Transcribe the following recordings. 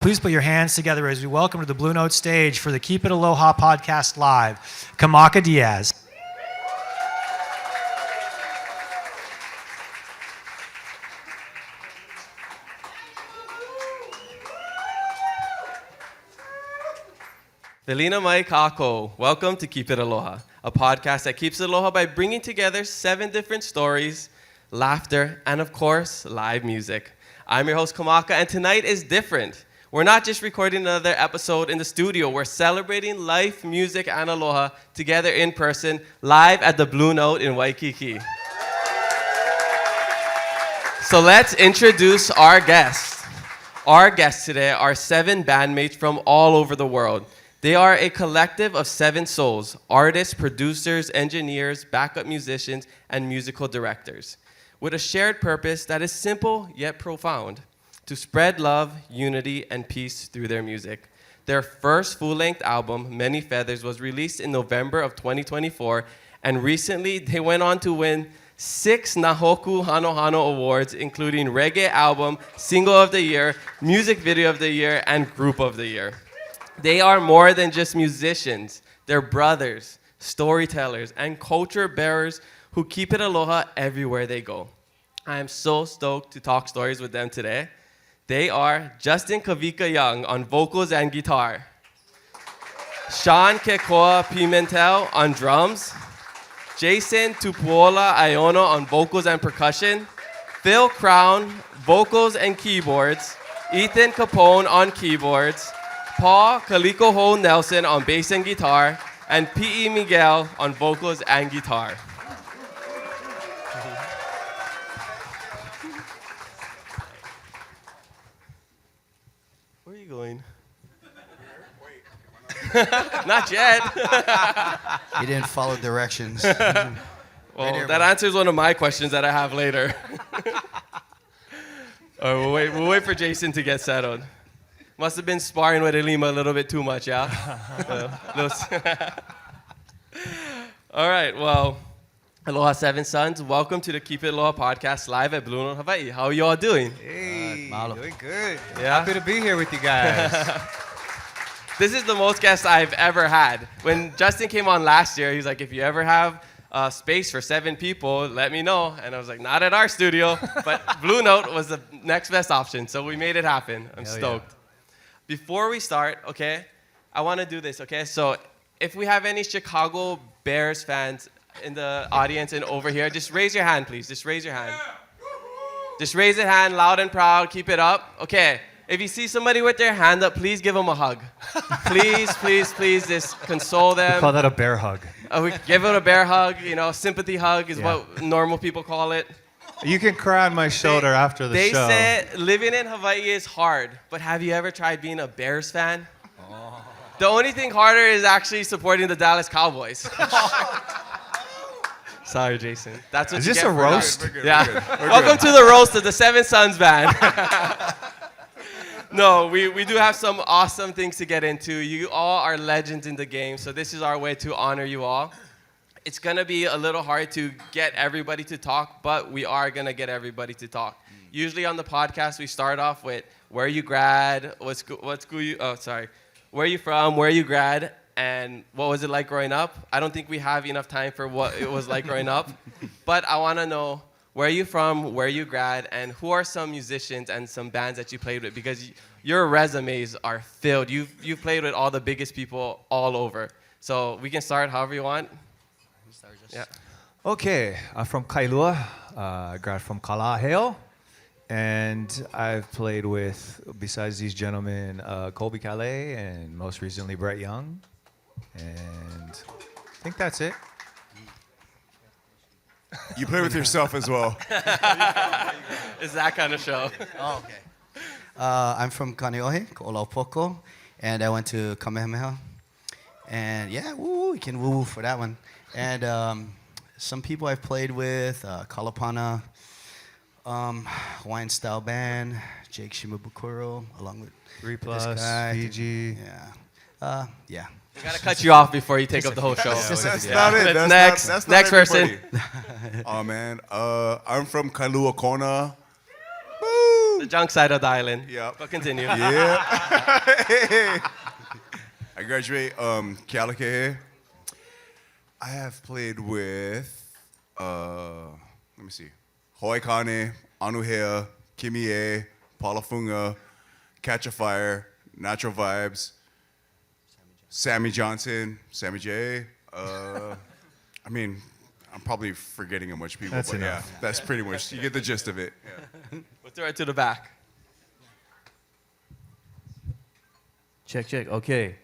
Please put your hands together as we welcome to the Blue Note stage for the Keep It Aloha podcast live, Kamaka Diaz. Velina mai kako. Welcome to Keep It Aloha, a podcast that keeps it aloha by bringing together 7 different stories, laughter, and of course, live music. I'm your host, Kamaka, and tonight is different. We're not just recording another episode in the studio. We're celebrating life, music, and aloha together in person, live at the Blue Note in Waikiki. So let's introduce our guests. Our guests today are 7 bandmates from all over the world. They are a collective of 7 souls: artists, producers, engineers, backup musicians, and musical directors, with a shared purpose that is simple yet profound: to spread love, unity, and peace through their music. Their first full-length album, Many Feathers, was released in November of 2024, and recently they went on to win 6 Nā Hōkū Hanohano awards, including Reggae Album, Single of the Year, Music Video of the Year, and Group of the Year. They are more than just musicians. They're brothers, storytellers, and culture bearers who keep it aloha everywhere they go. I am so stoked to talk stories with them today. They are Justin Kawika Young on vocals and guitar, Shawn Kekoa Pimental on drums, Jason Tupuola-Aiono on vocals and percussion, Phil Crown, vocals and keyboards, Ethan Capone on keyboards, Paul Kaliko-hou Nelson on bass and guitar, and Pi'i Miguel on vocals and guitar. Where are you going? Not yet. You didn't follow directions. Well, that answers one of my questions that I have later. All right, we'll wait for Jason to get settled. Must have been sparring with Elima a little bit too much, yeah? All right, well, Aloha 7 Sons. Welcome to the Keep It Aloha podcast live at Blue Note Hawai'i. How are you all doing? Hey, doing good. Yeah? Happy to be here with you guys. This is the most guests I've ever had. When Justin came on last year, he was like, if you ever have space for 7 people, let me know. And I was like, not at our studio. But Blue Note was the next best option, so we made it happen. I'm stoked. Yeah. Before we start, okay, I want to do this, okay? So if we have any Chicago Bears fans in the audience and over here, just raise your hand, please. Just raise your hand. Just raise your hand loud and proud. Keep it up. Okay. If you see somebody with their hand up, please give them a hug. Please, please, please, just console them. We call that a bear hug. We give it a bear hug, sympathy hug is what normal people call it. You can cry on my shoulder after the show. They say living in Hawaii is hard, but have you ever tried being a Bears fan? Oh. The only thing harder is actually supporting the Dallas Cowboys. Sorry, Jason. That's what is you this get a for roast? We're good. Welcome to the roast of the 7 Sons band. No, we do have some awesome things to get into. You all are legends in the game, so this is our way to honor you all. It's going to be a little hard to get everybody to talk, but we are going to get everybody to talk. Usually on the podcast, we start off with where you grad, where you from, where you grad, and what was it like growing up? I don't think we have enough time for what it was like growing up, but I want to know where you from, where you grad, and who are some musicians and some bands that you played with, because your resumes are filled. You've played with all the biggest people all over. So we can start however you want. Yeah. Okay, I'm from Kailua. I grad from Kalaheo. And I've played with, besides these gentlemen, Colby Calais and most recently Brett Young. And I think that's it. You play with yourself as well. It's that kind of show. Oh, okay. I'm from Kaneohe, Ko'olapoko, and I went to Kamehameha. And yeah, woo, you can woo for that one. And some people I've played with, Kalapana, Hawaiian Style Band, Jake Shimabukuro, along with 3 this Plus, guy. Fiji. Yeah. Yeah. We gotta cut you off before you take up the whole show. That's not it. That's next not person. Oh man, I'm from Kailua Kona. Woo! The junk side of the island. Yep. But continue. Yeah. I graduate Kaliko-hou. I have played with, let me see, Hoikane, Anuhea, Kimie, Palafunga, Catch a Fire, Natural Vibes, Sammy Johnson, Sammy J. I mean, I'm probably forgetting a bunch of people, That's but enough. yeah, that's pretty much, you get the gist of it. Yeah. We'll throw it to the back. Check. Okay.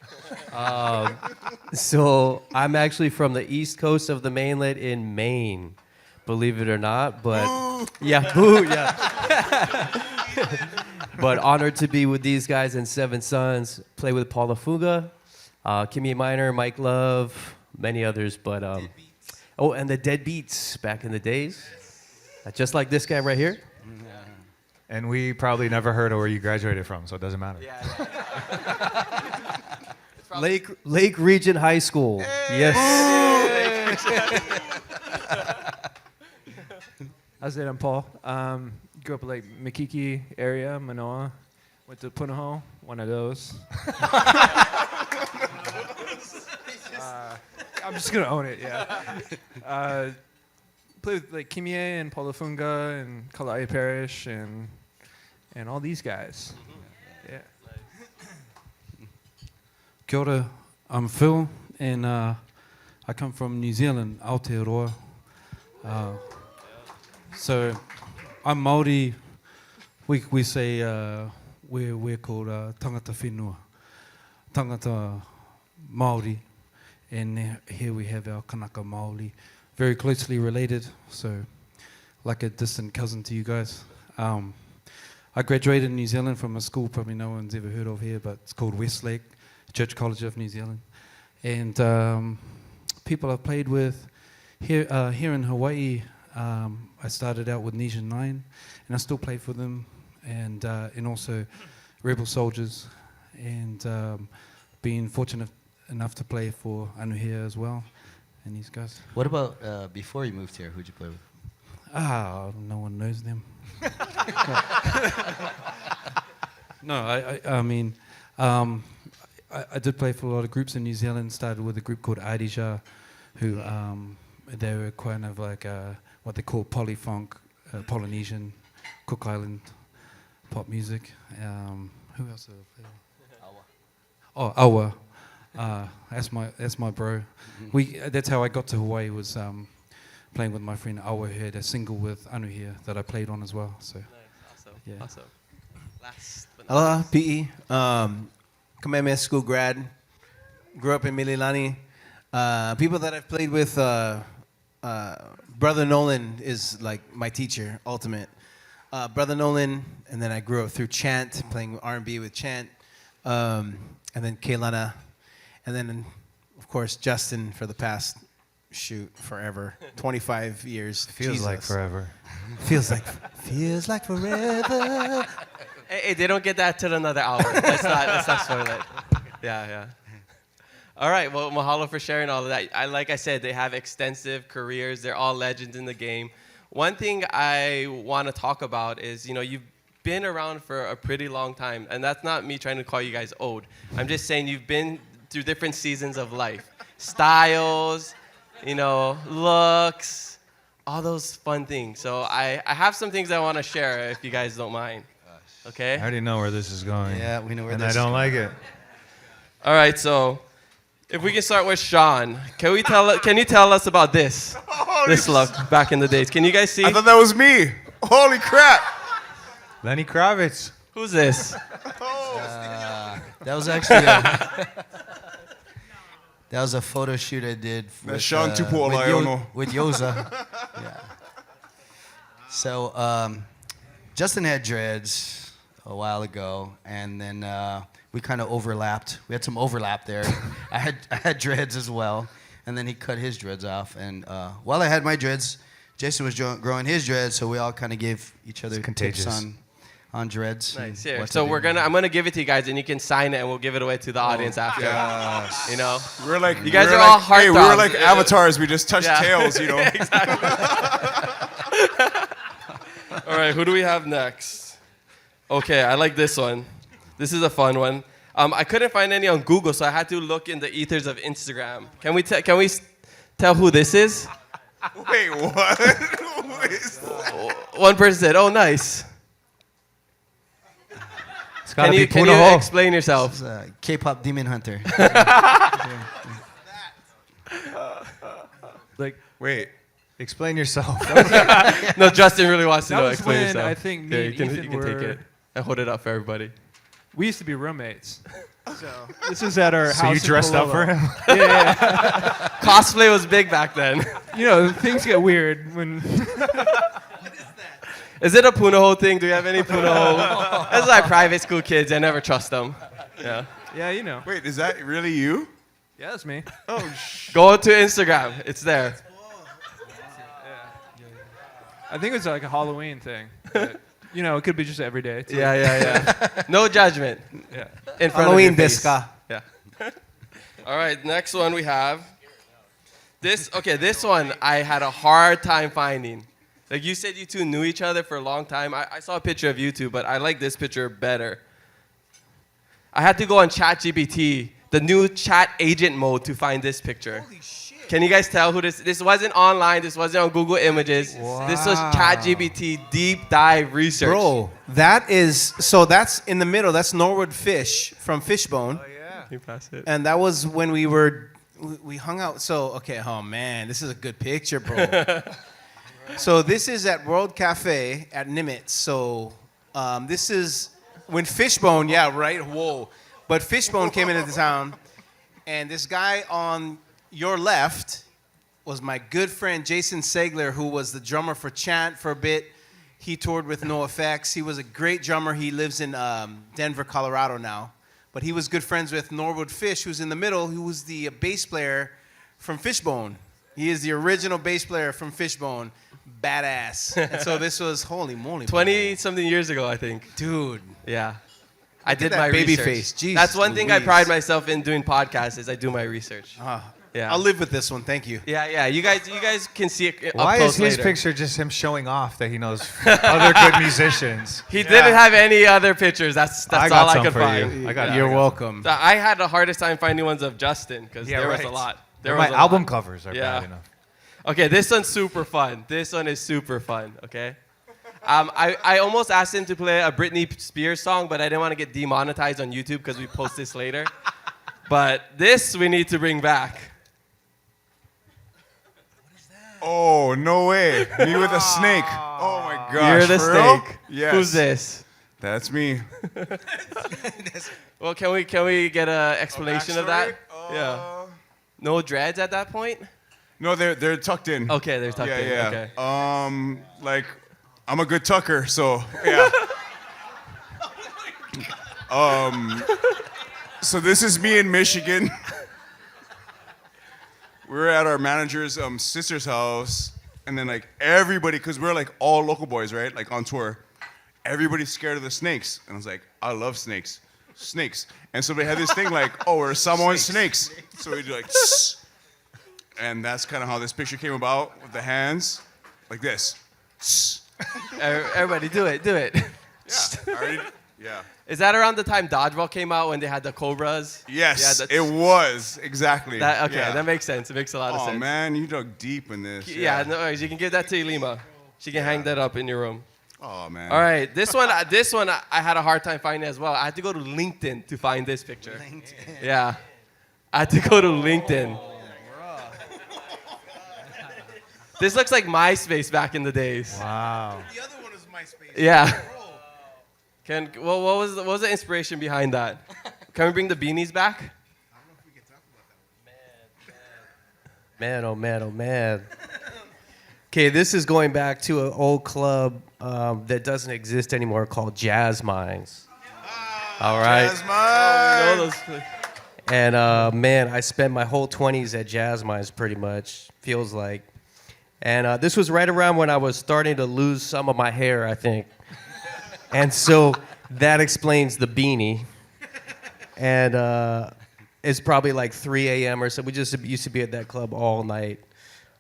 So I'm actually from the east coast of the mainland in Maine, believe it or not. But yeah, boo, yeah. But honored to be with these guys in Seven Sons. Play with Paula Fuga, Kimmy Minor, Mike Love, many others. But oh, and the Dead Beats back in the days, just like this guy right here. And we probably never heard of where you graduated from, so it doesn't matter. Lake Region High School. Yes. I said I'm Paul. Grew up in like Makiki area, Manoa. Went to Punahou, one of those. I'm just gonna own it, yeah. Played with like Kimie and Palafunga and Kala'e Parish and all these guys. Yeah. Kia ora, I'm Phil, and I come from New Zealand, Aotearoa. So I'm Māori. We say we're called tangata whenua, tangata Māori, and here we have our kanaka Māori, very closely related, so like a distant cousin to you guys. I graduated in New Zealand from a school probably no one's ever heard of here, but it's called Westlake Church College of New Zealand. And people I've played with here in Hawaii, I started out with Nesian 9, and I still play for them, and also Rebel Soldiers, and being fortunate enough to play for Anuhea as well, and these guys. What about before you moved here? Who'd you play with? No one knows them. No, I mean, I did play for a lot of groups in New Zealand. Started with a group called Adija, who they were kind of like what they call polyfunk, Polynesian, Cook Island pop music. Who else did I play with? Oh, Awa. That's my bro. That's how I got to Hawaii, was playing with my friend Awa, who had a single with Anuhea that I played on as well. So, yeah. Awesome. Last but not Aloha, Pi'i. Kamehameha School grad. Grew up in Mililani. People that I've played with, Brother Nolan is like my teacher, ultimate. Brother Nolan, and then I grew up through chant, playing R&B with chant, and then Kaylana, and then, of course, Justin for the past, forever, 25 years. Feels like forever. Feels like forever. Hey, they don't get that till another hour. Let's not spoil it. Yeah. All right, well, mahalo for sharing all of that. Like I said, they have extensive careers. They're all legends in the game. One thing I want to talk about is, you've been around for a pretty long time, and that's not me trying to call you guys old. I'm just saying you've been through different seasons of life. Styles, looks, all those fun things. So I have some things I want to share if you guys don't mind. Okay? I already know where this is going. Yeah, we know where and this I is don't going. like it. All right, so if we can start with Shawn. Can you tell us about this look back in the days? Can you guys see? I thought that was me. Holy crap. Lenny Kravitz. Who's this? That was actually that was a photo shoot I did with Shawn Tupuola-Aiono. with Yoza. Yeah. So Justin had dreads a while ago, and then we kind of overlapped. We had some overlap there. I had dreads as well, and then he cut his dreads off. And while I had my dreads, Jason was growing his dreads, so we all kind of gave each other tips on dreads. Nice. Here. So I'm gonna give it to you guys, and you can sign it, and we'll give it away to the audience after. Yes. We're like, you guys are all heartthrobs. Hey, we were like avatars. We just touched tails, Exactly. All right, who do we have next? Okay, I like this one. This is a fun one. I couldn't find any on Google, so I had to look in the ethers of Instagram. Can we tell who this is? Wait, what? Who is that? One person said, "Oh, nice." It's gotta Can be you Punahou. explain yourself? It's a K-pop demon hunter. Like Wait. Explain yourself. No, Justin really wants to That know. was Explain when yourself. I think me Yeah, and you Ethan can take were- it and hold it up for everybody. we used to be roommates. So this was at our So house. you in dressed up for Palolo. him? Yeah. Cosplay was big back then. You know, things get weird when. Is it a Punahou thing? Do you have any Punahou? That's like private school kids. I never trust them. Yeah. Yeah, you know. Wait, is that really you? Yeah, that's me. Go to Instagram. It's there. I think it was like a Halloween thing. But, you know, it could be just every day. Too. Yeah. No judgment. Yeah. In front Halloween of your face. Disca. Yeah. All right, next one we have. This one I had a hard time finding. Like you said, you two knew each other for a long time. I saw a picture of you two, but I like this picture better. I had to go on ChatGPT, the new chat agent mode, to find this picture. Holy shit. Can you guys tell who this wasn't online, this wasn't on Google Images. Wow. This was ChatGPT deep dive research. Bro, that's in the middle. That's Norwood Fish from Fishbone. You pass it. And that was when we hung out. So, okay, oh man, this is a good picture, bro. So this is at World Cafe at Nimitz. So this is when Fishbone, yeah, right, whoa. But Fishbone came into the town, and this guy on your left was my good friend Jason Segler, who was the drummer for Chant for a bit. He toured with NoFX. He was a great drummer. He lives in Denver, Colorado now. But he was good friends with Norwood Fish, who's in the middle, who was the bass player from Fishbone. He is the original bass player from Fishbone. Badass. And so this was, holy moly. 20-something years ago, I think. Dude. Yeah. I did that my baby research. face. Jeez That's one thing I Louise. pride myself in doing podcasts is I do my research. Yeah. I'll live with this one. Thank you. Yeah. You guys can see it up Why close is his later. picture just him showing off that he knows other good musicians? He didn't have any other pictures. That's I all got I some could for find. you. I got You're welcome. So I had the hardest time finding ones of Justin because there was a right. lot. My album covers are Yeah. bad enough. Okay, this one's super fun. This one is super fun, okay? I almost asked him to play a Britney Spears song, but I didn't want to get demonetized on YouTube because we post this later. But this we need to bring back. Oh, no way. Me with a snake. Oh my gosh. You're the for real? snake. Yes. Who's this? That's me. Well, can we get an explanation of that? Yeah. No dreads at that point? No, they're tucked in. Okay, they're tucked in. Yeah. Okay. Like, I'm a good tucker, so yeah. So this is me in Michigan. We're at our manager's sister's house, and then like everybody, cause we're like all local boys, right? Like on tour. Everybody's scared of the snakes, and I was like, I love snakes. And so they had this thing like, oh, we're Samoan snakes. So we do like, tss. And that's kind of how this picture came about with the hands, like this. Tss. Everybody, do it. Yeah. Is that around the time Dodgeball came out when they had the Cobras? Yes, Yeah, it was exactly. That makes sense. It makes a lot of Oh sense. man, you dug deep in this. Yeah, no worries. You can give that to Elima. She can hang that up in your room. Oh man. All right, this one I had a hard time finding as well. I had to go to LinkedIn to find this picture. Yeah, I had to go to LinkedIn. This looks like MySpace back in the days. Wow. The other one was MySpace. Yeah. What was the inspiration behind that? Can we bring the beanies back? Man, oh man. Okay, this is going back to an old club that doesn't exist anymore called Jazz Minds. All right. And man, I spent my whole 20s at Jazz Minds pretty much, feels like. And this was right around when I was starting to lose some of my hair, I think. And so that explains the beanie. And it's probably like 3 a.m. or so. We just used to be at that club all night.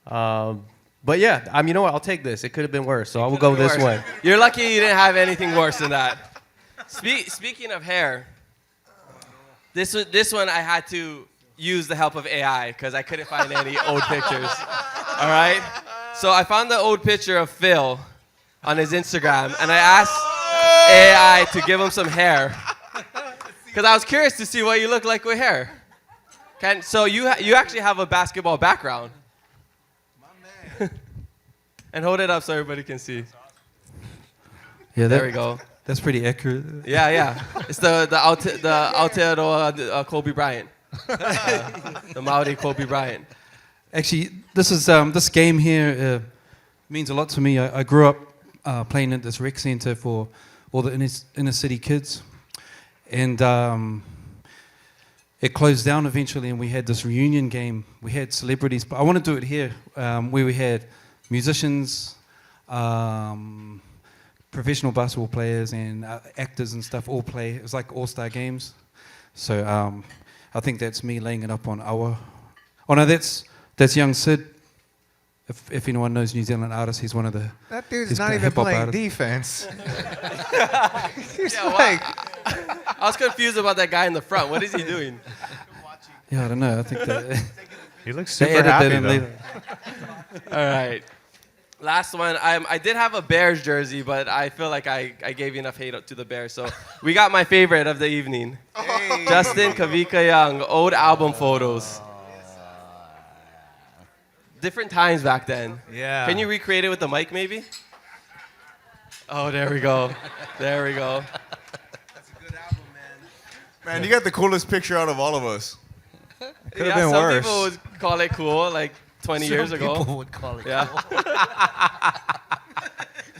But yeah, you know what? I'll take this. It could have been worse, so I will go with this one. You're lucky you didn't have anything worse than that. Speaking of hair, this one I had to use the help of AI because I couldn't find any old pictures. All right? So I found the old picture of Phil on his Instagram, and I asked AI to give him some hair because I was curious to see what you look like with hair. So you actually have a basketball background. And hold it up so everybody can see. Yeah, There we go. That's pretty accurate. Yeah. It's the Aotearoa Kobe Bryant. The Maori Kobe Bryant. Actually, this game here means a lot to me. I grew up playing at this rec center for all the inner city kids, and it closed down eventually. And we had this reunion game. We had celebrities, but I want to do it here, where we had musicians, professional basketball players, and actors and stuff all play. It was like all-star games. So I think that's me laying it up on our. Oh no, that's young Sid. If anyone knows New Zealand artists, he's one of the. That dude's he's not a even hip-hop playing artist. defense. I was confused about that guy in the front. What is he doing? Yeah, I don't know. I think that He looks they super edited happy that in though. later. All right. Last one. I did have a Bears jersey, but I feel like I gave enough hate to the Bears. So we got my favorite of the evening. Justin Kawika Young, old album photos. Different times back then. Yeah. Can you recreate it with the mic, maybe? Oh, there we go. There we go. Man, you got the coolest picture out of all of us. Could have been some worse. people would call it cool, like 20 years ago. People would call it. Yeah.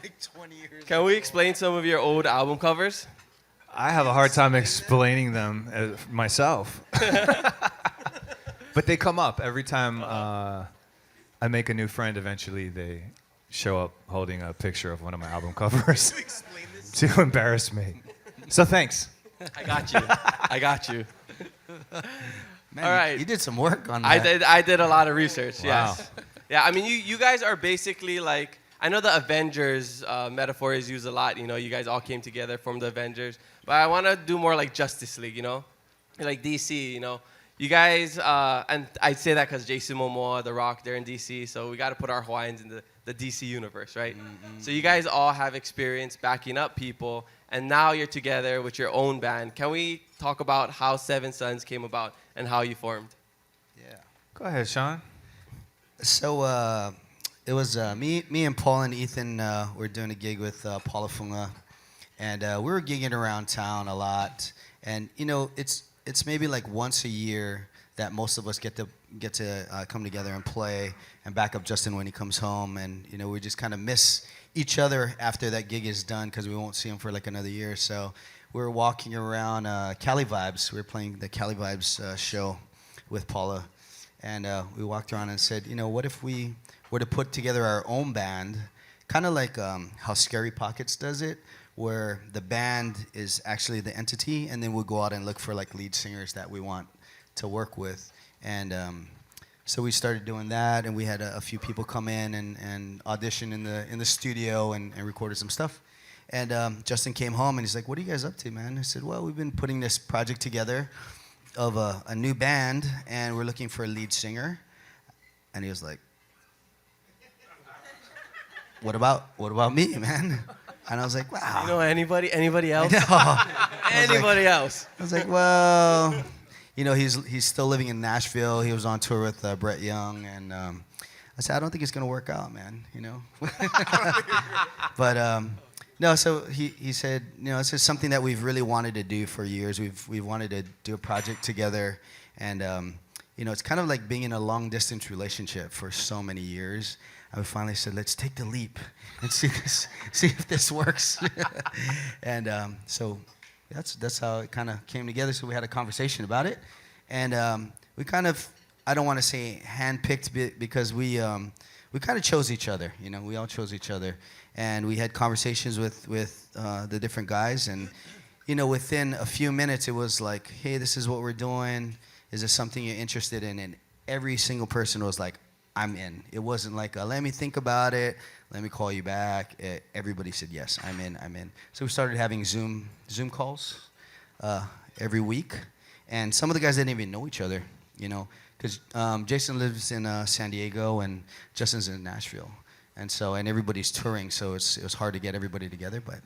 Like 20 years. Can we explain some of your old album covers? I have a hard time explaining them myself. But they come up every time I make a new friend. Eventually, they show up holding a picture of one of my album covers to embarrass me. So thanks. I got you. Man, All right. You did some work on that. I did a lot of research, Wow. yes. Yeah, I mean, you guys are basically like, I know the Avengers metaphor is used a lot, you know, you guys all came together, formed the Avengers, but I want to do more like Justice League, you know, like DC, you know. You guys, and I say that because Jason Momoa, The Rock, they're in DC, so we got to put our Hawaiians in the DC universe, right? Mm-hmm. So you guys all have experience backing up people, and now you're together with your own band. Can we talk about how Seven Sons came about and how you formed? Yeah. Go ahead, Shawn. So it was me and Paul and Ethan were doing a gig with Paula Funga, and we were gigging around town a lot. And you know, it's maybe like once a year that most of us get to come together and play and back up Justin when he comes home. And you know, we just kind of miss each other after that gig is done because we won't see him for like another year. So we were walking around Cali Vibes. We were playing the Cali Vibes show with Paula. And we walked around and said, you know, what if we were to put together our own band, kind of like how Scary Pockets does it, where the band is actually the entity, and then we'll go out and look for like lead singers that we want to work with. And so we started doing that, and we had a few people come in and audition in the studio and recorded some stuff. And Justin came home, and he's like, what are you guys up to, man? I said, well, we've been putting this project together of a new band, and we're looking for a lead singer. And he was like, what about me, man? And I was like, wow. You know anybody else? No. Anybody else? I was like, well, you know, he's still living in Nashville. He was on tour with Brett Young, and I said, I don't think it's gonna work out, man. You know. But no, so he said, you know, this is something that we've really wanted to do for years. We've wanted to do a project together, and you know, it's kind of like being in a long distance relationship for so many years. I finally said, let's take the leap and see if this works. And so that's how it kind of came together. So we had a conversation about it, and we kind of, I don't want to say handpicked because we kind of chose each other. You know, we all chose each other, and we had conversations with the different guys, and you know, within a few minutes, it was like, hey, this is what we're doing. Is this something you're interested in? And every single person was like, I'm in. It wasn't like, let me think about it. let me call you back. Everybody said, yes, I'm in. So we started having Zoom calls every week. And some of the guys didn't even know each other, you know, because Jason lives in San Diego and Justin's in Nashville. And everybody's touring, so it was hard to get everybody together, but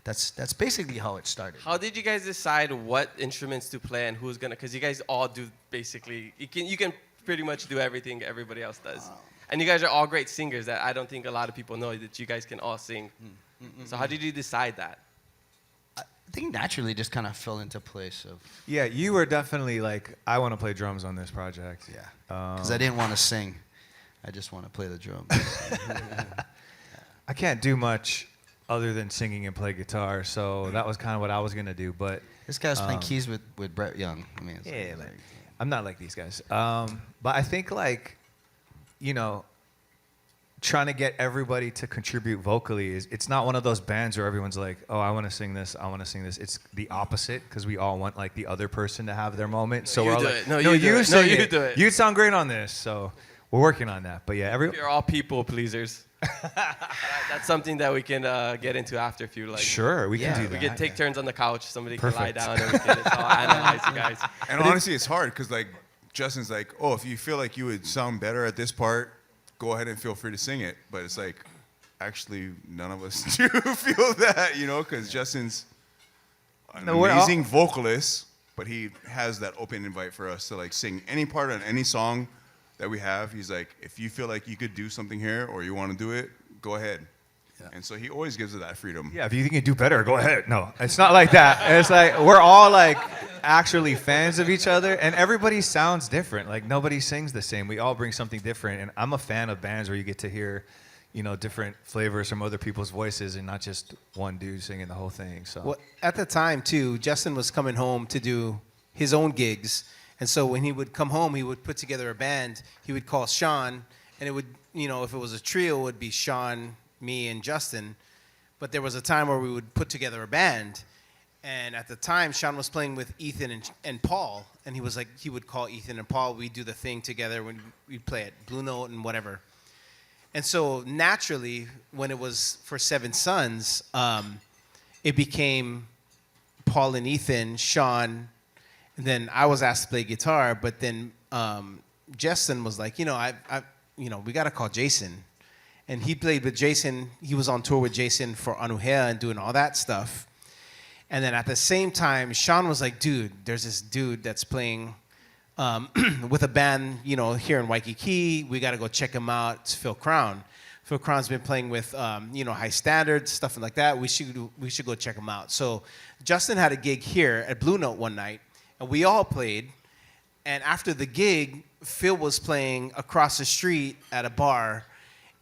that's basically how it started. How did you guys decide what instruments to play and who's gonna? Because you guys all do basically. You can pretty much do everything everybody else does, and you guys are all great singers. That I don't think a lot of people know that you guys can all sing. So how did you decide that? I think naturally just kind of fell into place of. Yeah, you were definitely like, I want to play drums on this project. Yeah, because I didn't want to sing. I just want to play the drums. I can't do much other than singing and play guitar, so that was kind of what I was gonna do. But this guy's playing keys with Brett Young. I mean, yeah, like, I'm not like these guys. But I think like, you know, trying to get everybody to contribute vocally it's not one of those bands where everyone's like, oh, I want to sing this, I want to sing this. It's the opposite because we all want like the other person to have their moment. So we're all like, no, you do it. You'd sound great on this. So we're working on that. But yeah, you're all people pleasers. That's something that we can get into after if you like. Sure, we can do that. We can take turns on the couch. Somebody can lie down and we can just all analyze you guys. And honestly, it's hard because like Justin's like, oh, if you feel like you would sound better at this part, go ahead and feel free to sing it. But it's like, actually, none of us do feel that, you know, because Justin's an amazing vocalist, but he has that open invite for us to like sing any part on any song that we have. He's like, if you feel like you could do something here or you want to do it, go ahead. Yeah. And so he always gives us that freedom. Yeah, if you think you can do better, go ahead. No, it's not like that. It's like we're all like actually fans of each other, and everybody sounds different. Like nobody sings the same. We all bring something different, and I'm a fan of bands where you get to hear, you know, different flavors from other people's voices and not just one dude singing the whole thing. So well, at the time too, Justin was coming home to do his own gigs. And so when he would come home, he would put together a band. He would call Shawn, and it would, you know, if it was a trio, it would be Shawn, me, and Justin. But there was a time where we would put together a band. And at the time, Shawn was playing with Ethan and Paul. And he was like, he would call Ethan and Paul. We'd do the thing together when we'd play at Blue Note and whatever. And so naturally, when it was for Seven Sons, it became Paul and Ethan, Shawn. And then I was asked to play guitar, but then Justin was like, you know, we got to call Jason. And he played with Jason. He was on tour with Jason for Anuhea and doing all that stuff. And then at the same time, Shawn was like, dude, there's this dude that's playing with a band, you know, here in Waikiki. We got to go check him out. It's Phil Crown. Phil Crown's been playing with, you know, High Standards, stuff like that. We should go check him out. So Justin had a gig here at Blue Note one night. And we all played, and after the gig, Phil was playing across the street at a bar,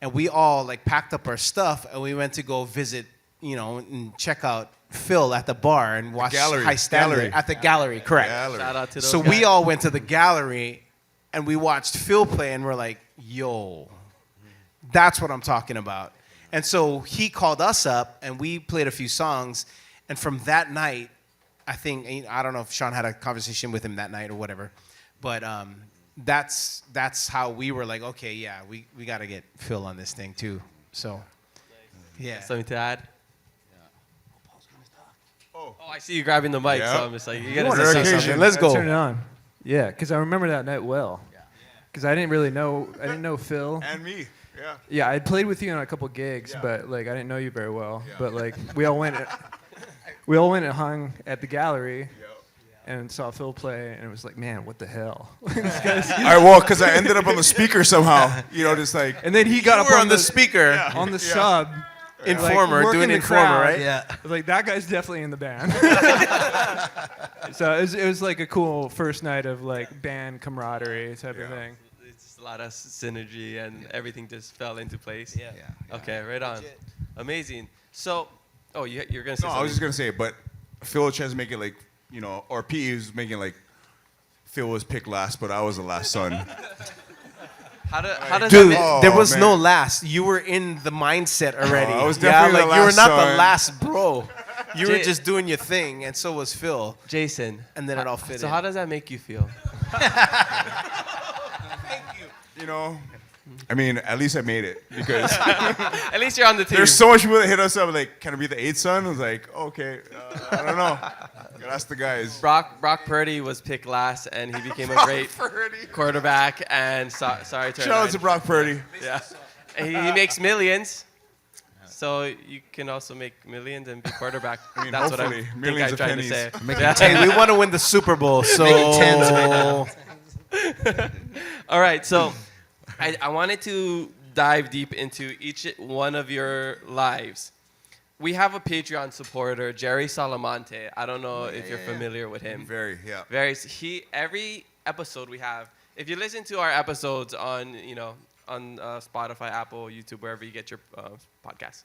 and we all like packed up our stuff, and we went to go visit, you know, and check out Phil at the bar and watch High Standard at the gallery, correct. Shout out to those so guys. we all went to the gallery, and we watched Phil play, and we're like, yo, that's what I'm talking about. And so he called us up, and we played a few songs, and from that night, I don't know if Shawn had a conversation with him that night or whatever, but that's how we were like, okay, yeah, we got to get Phil on this thing too. So, yeah. Something to add? Oh, I see you grabbing the mic, so I'm just like, you gotta say something. Let's go. Turn it on. Yeah, because I remember that night well. Because I didn't know Phil. And me, yeah. Yeah, I played with you on a couple gigs, but like I didn't know you very well. Yeah. But like we all went and hung at the gallery and saw Phil play, and it was like, man, what the hell? This guy's because I ended up on the speaker somehow, you know, just like. And then he got up on the speaker on the sub. Informer, doing Informer, right? Yeah. I was like, that guy's definitely in the band. So it was like a cool first night of like band camaraderie type of thing. It's a lot of synergy and everything just fell into place. Yeah. Okay, right on. Amazing. So, you're going to say something. I was just going to say, but Phil tries to make it like, you know, or P was making like Phil was picked last, but I was the last son. How does Dude, that there was no last. You were in the mindset already. I was definitely the you were last not son. the last bro. You were just doing your thing, and so was Phil. Jason. And then it all fit So in. how does that make you feel? You know, I mean, at least I made it because At least you're on the team. there's so much people that hit us up like, can I be the 8th son? I was like, okay, I don't know. Gotta ask the guys. Brock Purdy was picked last, and he became a great quarterback. And sorry to Shout out to Brock Purdy. Yeah, and he makes millions. So you can also make millions and be quarterback. I mean, That's what I hopefully, think millions I'm of trying pennies. to say. Hey, we want to win the Super Bowl, so All right, so I wanted to dive deep into each one of your lives. We have a Patreon supporter, Jerry Salamante. I don't know if you're familiar with him. Very, yeah. Every episode we have, if you listen to our episodes on Spotify, Apple, YouTube, wherever you get your podcasts,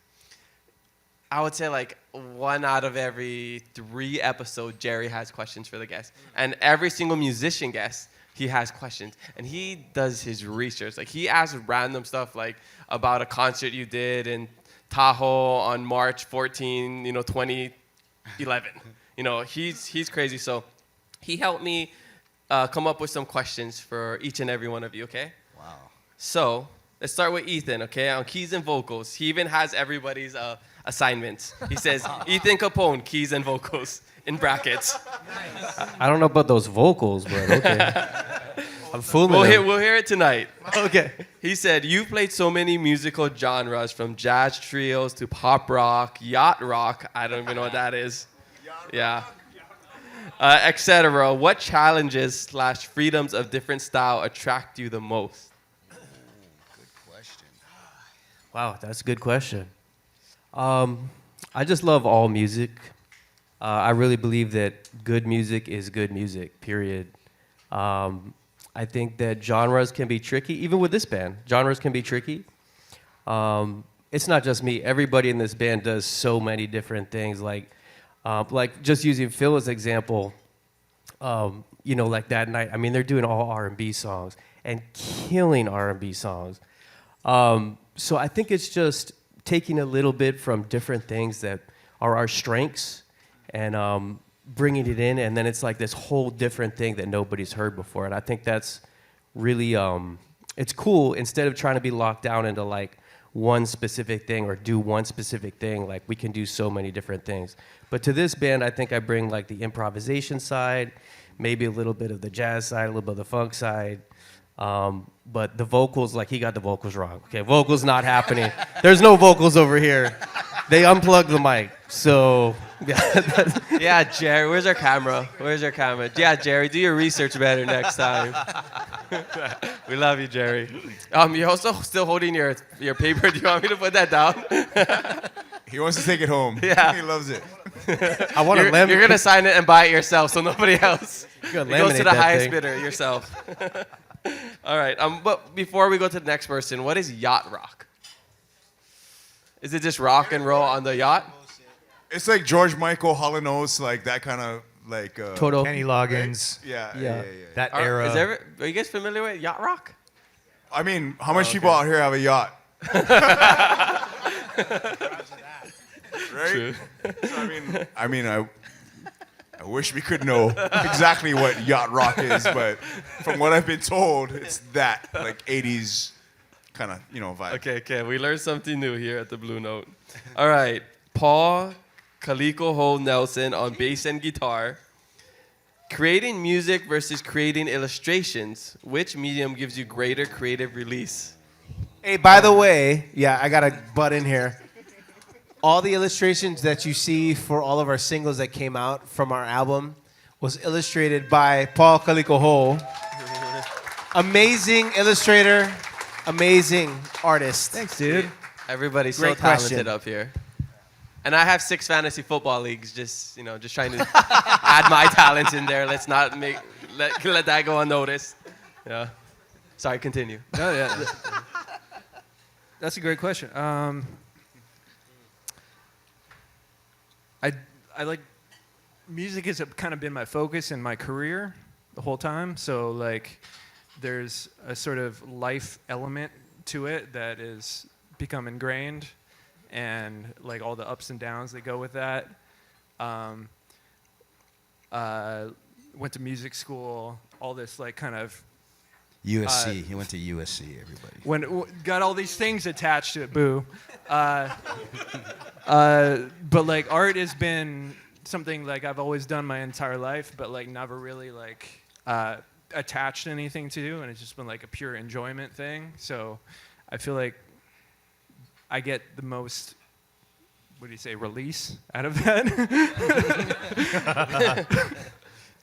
I would say like 1 out of every 3 episodes, Jerry has questions for the guests. And every single musician guest, he has questions. And he does his research. Like, he asks random stuff like about a concert you did in Tahoe on March 14, 2011. He's crazy. So he helped me come up with some questions for each and every one of you, okay? Wow. So let's start with Ethan, okay? On keys and vocals. He even has everybody's assignments. He says, Ethan Capone, keys and vocals, in brackets. I don't know about those vocals, but okay. I'm fooling them. We'll hear it tonight. Okay. He said, you played so many musical genres, from jazz trios to pop rock, yacht rock. I don't even know what that is. Yeah. Etc. What challenges / freedoms of different style attract you the most? Good question. Wow, that's a good question. I just love all music. I really believe that good music is good music, period. I think that genres can be tricky, even with this band. Genres can be tricky. It's not just me. Everybody in this band does so many different things. Like just using Phil as an example, like that night. I mean, they're doing all R&B songs and killing R&B songs. So I think it's just taking a little bit from different things that are our strengths and bringing it in, and then it's like this whole different thing that nobody's heard before. And I think that's really, it's cool. Instead of trying to be locked down into like one specific thing or do one specific thing, like we can do so many different things. But to this band, I think I bring like the improvisation side, maybe a little bit of the jazz side, a little bit of the funk side. But the vocals, like he got the vocals wrong. Okay, vocals not happening. There's no vocals over here. They unplugged the mic. So, yeah. Yeah, Jerry, where's our camera? Yeah, Jerry, do your research better next time. We love you, Jerry. You're also still holding your paper. Do you want me to put that down? He wants to take it home. Yeah. He loves it. I want to You're laminate. going to sign it and buy it yourself, so nobody else. It You're gonna goes to laminate the that highest thing. bidder, yourself. All right, but before we go to the next person, what is yacht rock? Is it just rock and roll on the yacht? It's like George Michael, Hall & Oates, like that kind of like. Toto. Kenny Loggins, Yeah. that era. Are you guys familiar with yacht rock? I mean, how much people out here have a yacht? Right? So, I mean, I wish we could know exactly what yacht rock is, but from what I've been told, it's that like 80s kind of vibe. Okay, we learned something new here at the Blue Note. All right, Paul Kaliko-hou Nelson on bass and guitar. Creating music versus creating illustrations. Which medium gives you greater creative release? Hey, by the way, yeah, I got to butt in here. All the illustrations that you see for all of our singles that came out from our album was illustrated by Paul Kaliko-hou. Amazing illustrator, amazing artist. Thanks, dude. Everybody's so Great talented question. up here. And I have 6 fantasy football leagues, just trying to add my talents in there. Let's not let that go unnoticed. Yeah. Sorry, continue. No, yeah. That's a great question. I like music has kind of been my focus in my career the whole time. So like, there's a sort of life element to it that is become ingrained, and like all the ups and downs that go with that. Went to music school, all this like kind of USC. He went to USC. Everybody. Got all these things attached to it. Boo. But like art has been something like I've always done my entire life, but like never really like attached anything to do, and it's just been like a pure enjoyment thing. So I feel like I get the most, what do you say, release out of that.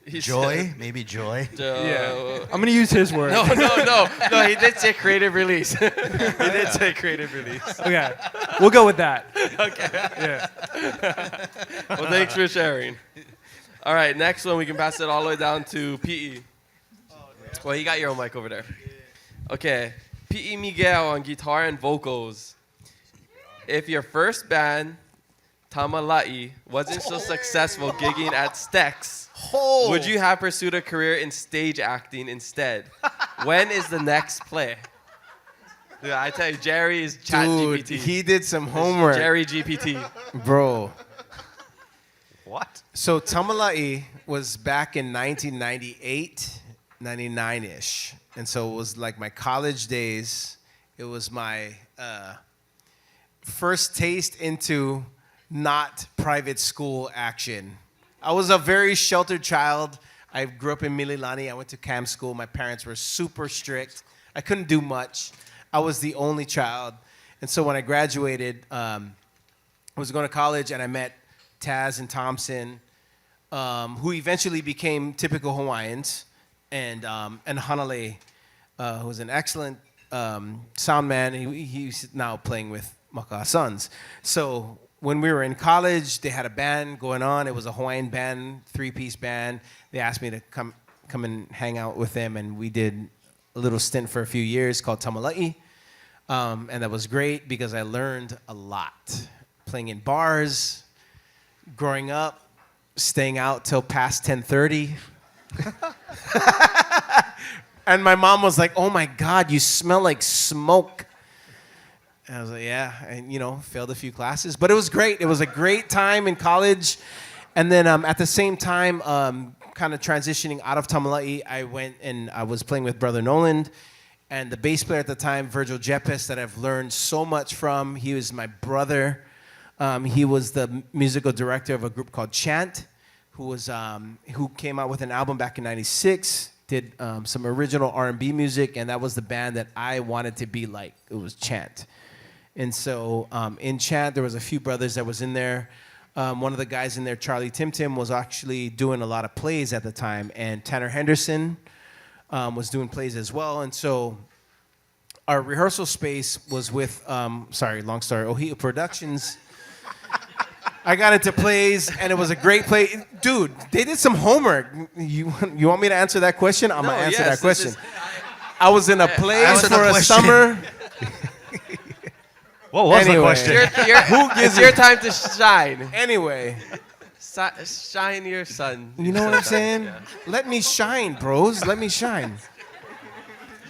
Joy, maybe joy. Yeah, I'm gonna use his word. No. He did say creative release. He did say creative release. Okay, we'll go with that. Okay. Yeah. Well, thanks for sharing. All right, next one, we can pass it all the way down to Pi'i. Well, you got your own mic over there. Okay, Pi'i Miguel on guitar and vocals. If your first band, Tamala'i, wasn't so successful gigging at Stex, would you have pursued a career in stage acting instead? When is the next play? Dude, I tell you, Jerry is chat Dude, GPT. he did some homework. Jerry GPT. Bro. What? So Tamala'i was back in 1998, 99-ish. And so it was like my college days. It was my first taste into not private school action. I was a very sheltered child. I grew up in Mililani. I went to camp school. My parents were super strict. I couldn't do much. I was the only child. And so when I graduated, I was going to college, and I met Taz and Thompson, who eventually became typical Hawaiians, and Hanale, who was an excellent sound man. He's now playing with Maka Sons. So when we were in college, they had a band going on. It was a Hawaiian band, 3-piece band. They asked me to come and hang out with them, and we did a little stint for a few years called Tamala'i. And that was great because I learned a lot. Playing in bars, growing up, staying out till past 10:30. And my mom was like, "Oh my God, you smell like smoke." And I was like, "Yeah," and failed a few classes, but it was great. It was a great time in college. And then at the same time, kind of transitioning out of Tamala'i, I went and I was playing with Brother Nolan, and the bass player at the time, Virgil Jeppes, that I've learned so much from. He was my brother. He was the musical director of a group called Chant, who came out with an album back in '96. Did some original R&B music, and that was the band that I wanted to be like. It was Chant. And so in Chant, there was a few brothers that was in there. One of the guys in there, Charlie Tim, was actually doing a lot of plays at the time, and Tanner Henderson was doing plays as well. And so our rehearsal space was with, long story, Ohio Productions. I got into plays, and it was a great play. Dude, they did some homework. You want me to answer that question? I'm going to answer that question. I was in a play for a summer. What was the question? It's your time to shine. Anyway. Shine your sun. You know what I'm saying? Yeah. Let me shine, bros. Let me shine.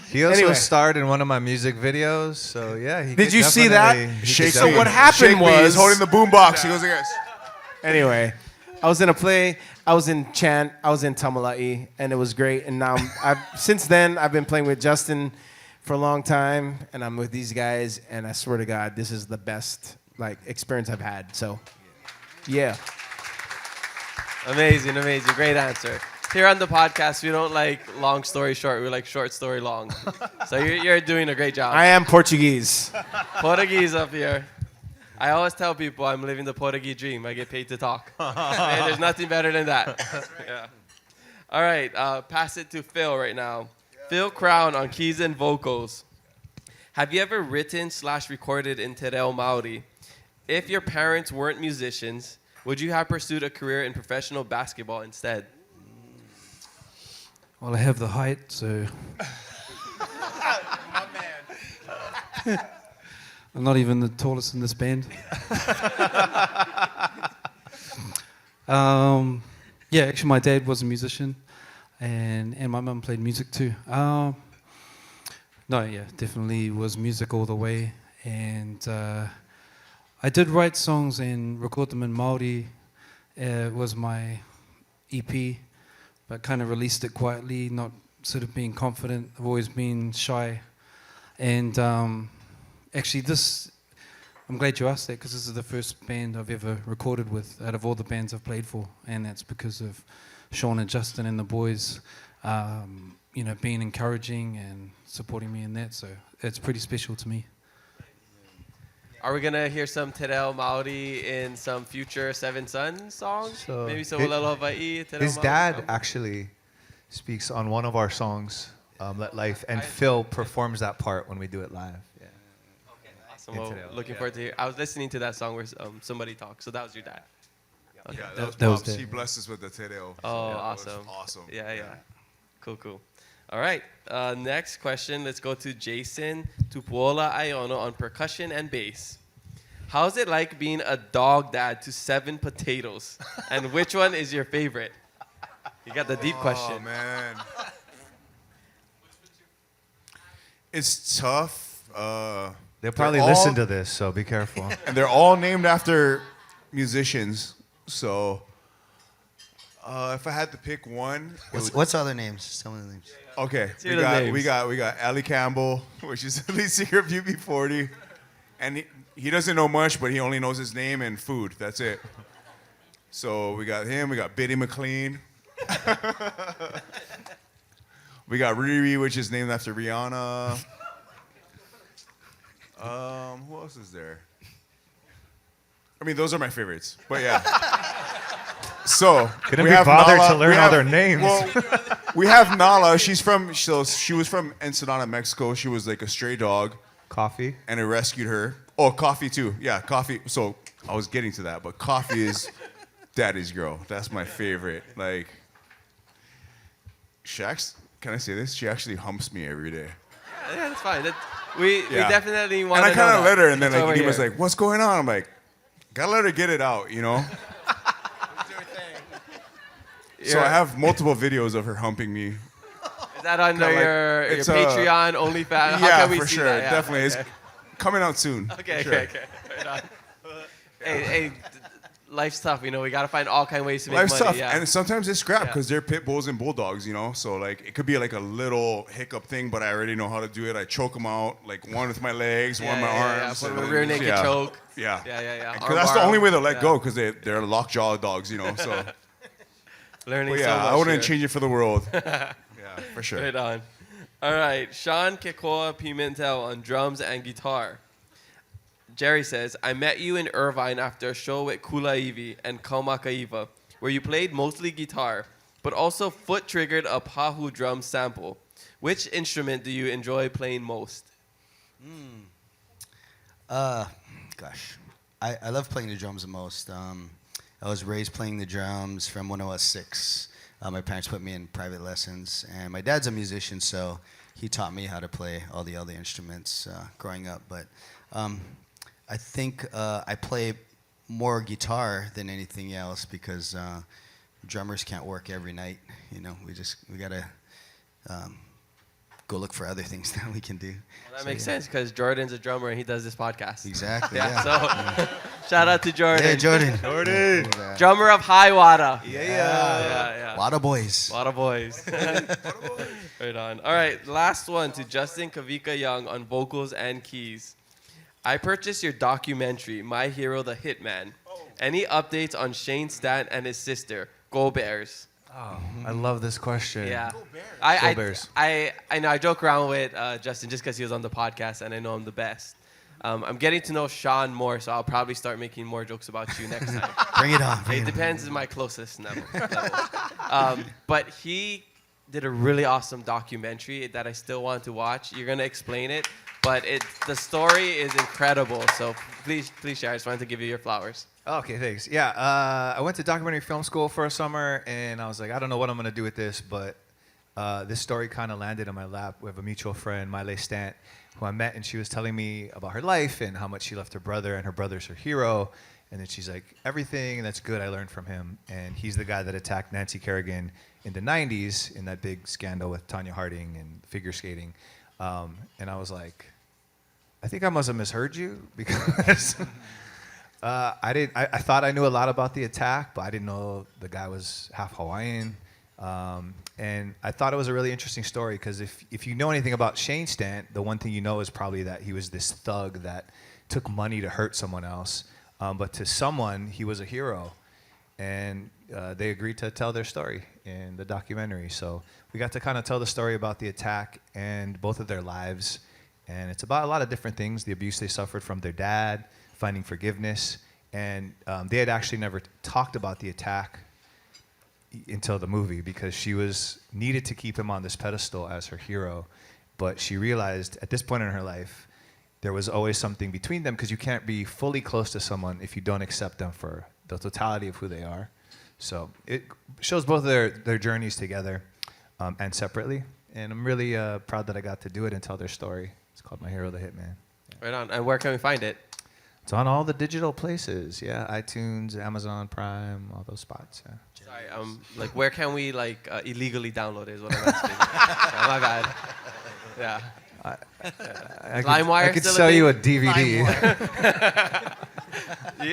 He also starred in one of my music videos, so yeah. Did you see that? So what happened was... He's holding the boombox. He goes like this. Anyway, I was in a play. I was in Chant. I was in Tamala'i, and it was great. And now, since then, I've been playing with Justin for a long time, and I'm with these guys, and I swear to God, this is the best experience I've had. So, yeah. Amazing. Great answer. Here on the podcast, we don't like long story short. We like short story long. So you're doing a great job. I am Portuguese. Portuguese up here. I always tell people I'm living the Portuguese dream. I get paid to talk. And there's nothing better than that. Yeah. All right, pass it to Phil right now. Phil Crown on keys and vocals. Have you ever written/recorded in Te Reo Maori? If your parents weren't musicians, would you have pursued a career in professional basketball instead? Well, I have the height, so... I'm not even the tallest in this band. Yeah, actually my dad was a musician, and my mum played music too. Definitely was music all the way. And I did write songs and record them in Māori. It was my EP, but kind of released it quietly, not sort of being confident. I've always been shy. And actually I'm glad you asked that, because this is the first band I've ever recorded with out of all the bands I've played for. And that's because of Shawn and Justin and the boys, being encouraging and supporting me in that. So it's pretty special to me. Are we gonna hear some Te Reo Maori in some future Seven Sons songs? So Maybe some Aloha Hawai'i, Te Reo His Maori? dad actually speaks on one of our songs, Let Life, and Phil performs that part when we do it live. Yeah. Awesome. Well, looking forward to hear. I was listening to that song where somebody talked. So that was your dad. Okay. Yeah, that was That was Pops. dead. He blessed us with the Te Reo. Oh, That was awesome. Awesome. Yeah. Cool. All right. Next question. Let's go to Jason Tupuola-Aiono on percussion and bass. How's it like being a dog dad to 7 potatoes? And which one is your favorite? You got the deep question. Oh, man. It's tough. They'll probably all- listen to this, so be careful. And they're all named after musicians. So if I had to pick one, What's other names? Some of the names. okay, hear the names. we got Allie Campbell, which is the lead singer of UB40, and he doesn't know much, but he only knows his name and food. That's it. So we got him. We got Biddy McLean. We got Riri, which is named after Rihanna. Who else is there? I mean, those are my favorites. But yeah. So Couldn't we be have bothered Nala- to learn we all have- their names. Well, we have Nala. She was from Ensenada, Mexico. She was like a stray dog, Coffee. and I rescued her. Oh, Coffee too. Yeah, Coffee. So I was getting to that, but Coffee is Daddy's girl. That's my favorite. Like, can I say this? She actually humps me every day. Yeah, that's fine. We Yeah. definitely want And to I know kind of that. let her, and then It's over like he was here. like, "What's going on?" I'm like, "Gotta let her get it out, you know." So I have multiple videos of her humping me. Is that under kinda like- your it's, Patreon, OnlyFans? How Yeah, can we for see sure, that? Yeah, definitely. okay. It's coming out soon. Okay, Sure. okay. Right on. Hey, life's tough. We gotta find all kind of ways to make Life's money. tough, Yeah. and sometimes it's scrap Yeah. because they're pit bulls and bulldogs, you know. So like it could be like a little hiccup thing, but I already know how to do it. I choke them out, like one with my legs, one with my arms. Put and a then- rear naked yeah. choke. Yeah. Yeah. Because that's the only way they'll let go, because they're lockjaw dogs, you know. So, Learning but so yeah, much I wouldn't here. change it for the world. Yeah, for sure. Right on. All right, Shawn Kekoa Pimental on drums and guitar. Jerry says, I met you in Irvine after a show with Kulaivi and Kaumakaiva, where you played mostly guitar, but also foot-triggered a pahu drum sample. Which instrument do you enjoy playing most? Gosh, I love playing the drums the most. I was raised playing the drums from when I was 6. My parents put me in private lessons, and my dad's a musician, so he taught me how to play all the other instruments growing up. But I think I play more guitar than anything else because drummers can't work every night. You know, we gotta go look for other things that we can do. Well, that makes sense because Jordan's a drummer and he does this podcast. Exactly. Yeah, Yeah. so shout out to Jordan. Yeah, Jordan. Jordan. Drummer of High Water. A lot of boys. A lot of boys. Right on. All right, last one to Justin Kawika Young on vocals and keys. I purchased your documentary, My Hero the Hitman. Any updates on Shane Stant and his sister, Go Bears? Oh, I love this question. Yeah. Go I Bears. I know I joke around with Justin just because he was on the podcast and I know him the best. I'm getting to know Shawn more, so I'll probably start making more jokes about you next time. Bring it on. It depends on my closest level. But he did a really awesome documentary that I still want to watch. You're going to explain it, but the story is incredible. So please share. I just wanted to give you your flowers. Okay, thanks. Yeah, I went to documentary film school for a summer, and I was like, I don't know what I'm going to do with this, but this story kind of landed in my lap. We have a mutual friend, Miley Stant, who I met, and she was telling me about her life and how much she left her brother, and her brother's her hero. And then she's like, everything that's good I learned from him. And he's the guy that attacked Nancy Kerrigan in the 90s in that big scandal with Tanya Harding and figure skating. And I was like, I think I must have misheard you because I thought I knew a lot about the attack, but I didn't know the guy was half Hawaiian. And I thought it was a really interesting story because if you know anything about Shane Stant, the one thing you know is probably that he was this thug that took money to hurt someone else. But to someone, he was a hero. And they agreed to tell their story in the documentary. So we got to kind of tell the story about the attack and both of their lives. And it's about a lot of different things, the abuse they suffered from their dad, finding forgiveness. And they had actually never talked about the attack until the movie because she needed to keep him on this pedestal as her hero. But she realized at this point in her life, there was always something between them because you can't be fully close to someone if you don't accept them for the totality of who they are. So it shows both of their journeys together and separately. And I'm really proud that I got to do it and tell their story. It's called My Hero, the Hitman. Right on. And where can we find it? It's on all the digital places. Yeah, iTunes, Amazon Prime, all those spots. Yeah. Sorry, like where can we illegally download it is what I'm asking. Oh, my bad. Yeah. LimeWire I could still a sell thing? you a DVD.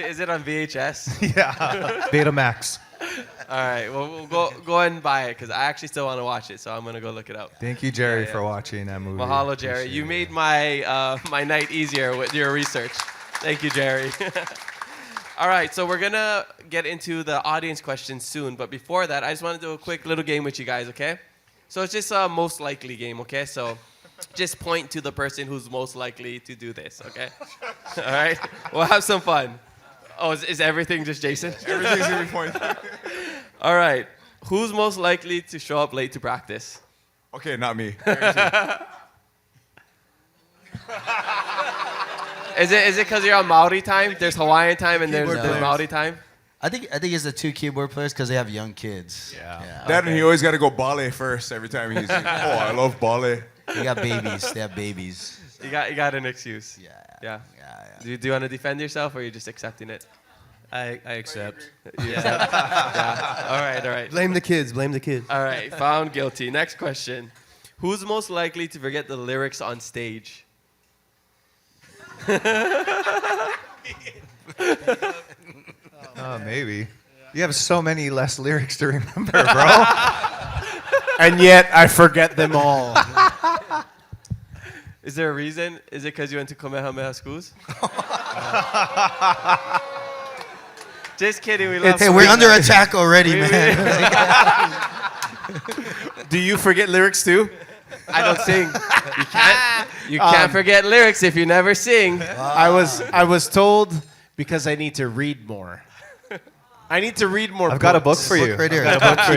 Is it on VHS? Yeah, Betamax. All right. Well, we'll go and buy it because I actually still want to watch it, so I'm gonna go look it up. Thank you, Jerry, Yeah, yeah. for watching that movie. Mahalo, Jerry. Appreciate You it. made my my night easier with your research. Thank you, Jerry. All right, so we're gonna get into the audience questions soon, but before that, I just want to do a quick little game with you guys, okay? So it's just a most likely game, okay? So just point to the person who's most likely to do this, okay? All right, we'll have some fun. Oh, is everything just Jason? Everything's gonna be pointed. All right, who's most likely to show up late to practice? Okay, not me. Is it because you're on Maori time? There's Hawaiian time and there's Keyboard players. Maori time? I think it's the two keyboard players because they have young kids. Yeah. Dad, and he always got to go ballet first every time he's like, oh, I love ballet. They got babies. They have babies. You got an excuse. Yeah. Yeah. Yeah. Do you want to defend yourself or are you just accepting it? I accept. Yeah. All right. Blame the kids. Blame the kids. All right. Found guilty. Next question. Who's most likely to forget the lyrics on stage? Oh, maybe. You have so many less lyrics to remember, bro. And yet I forget them all. Is there a reason? Is it because you went to Kamehameha schools? Just kidding. We love Hey, we're under attack already, man. Do you forget lyrics too? I don't sing. You can't forget lyrics if you never sing. I was told because I need to read more. I need to read more. I've got a book books. for you. Look right here. I've got a book for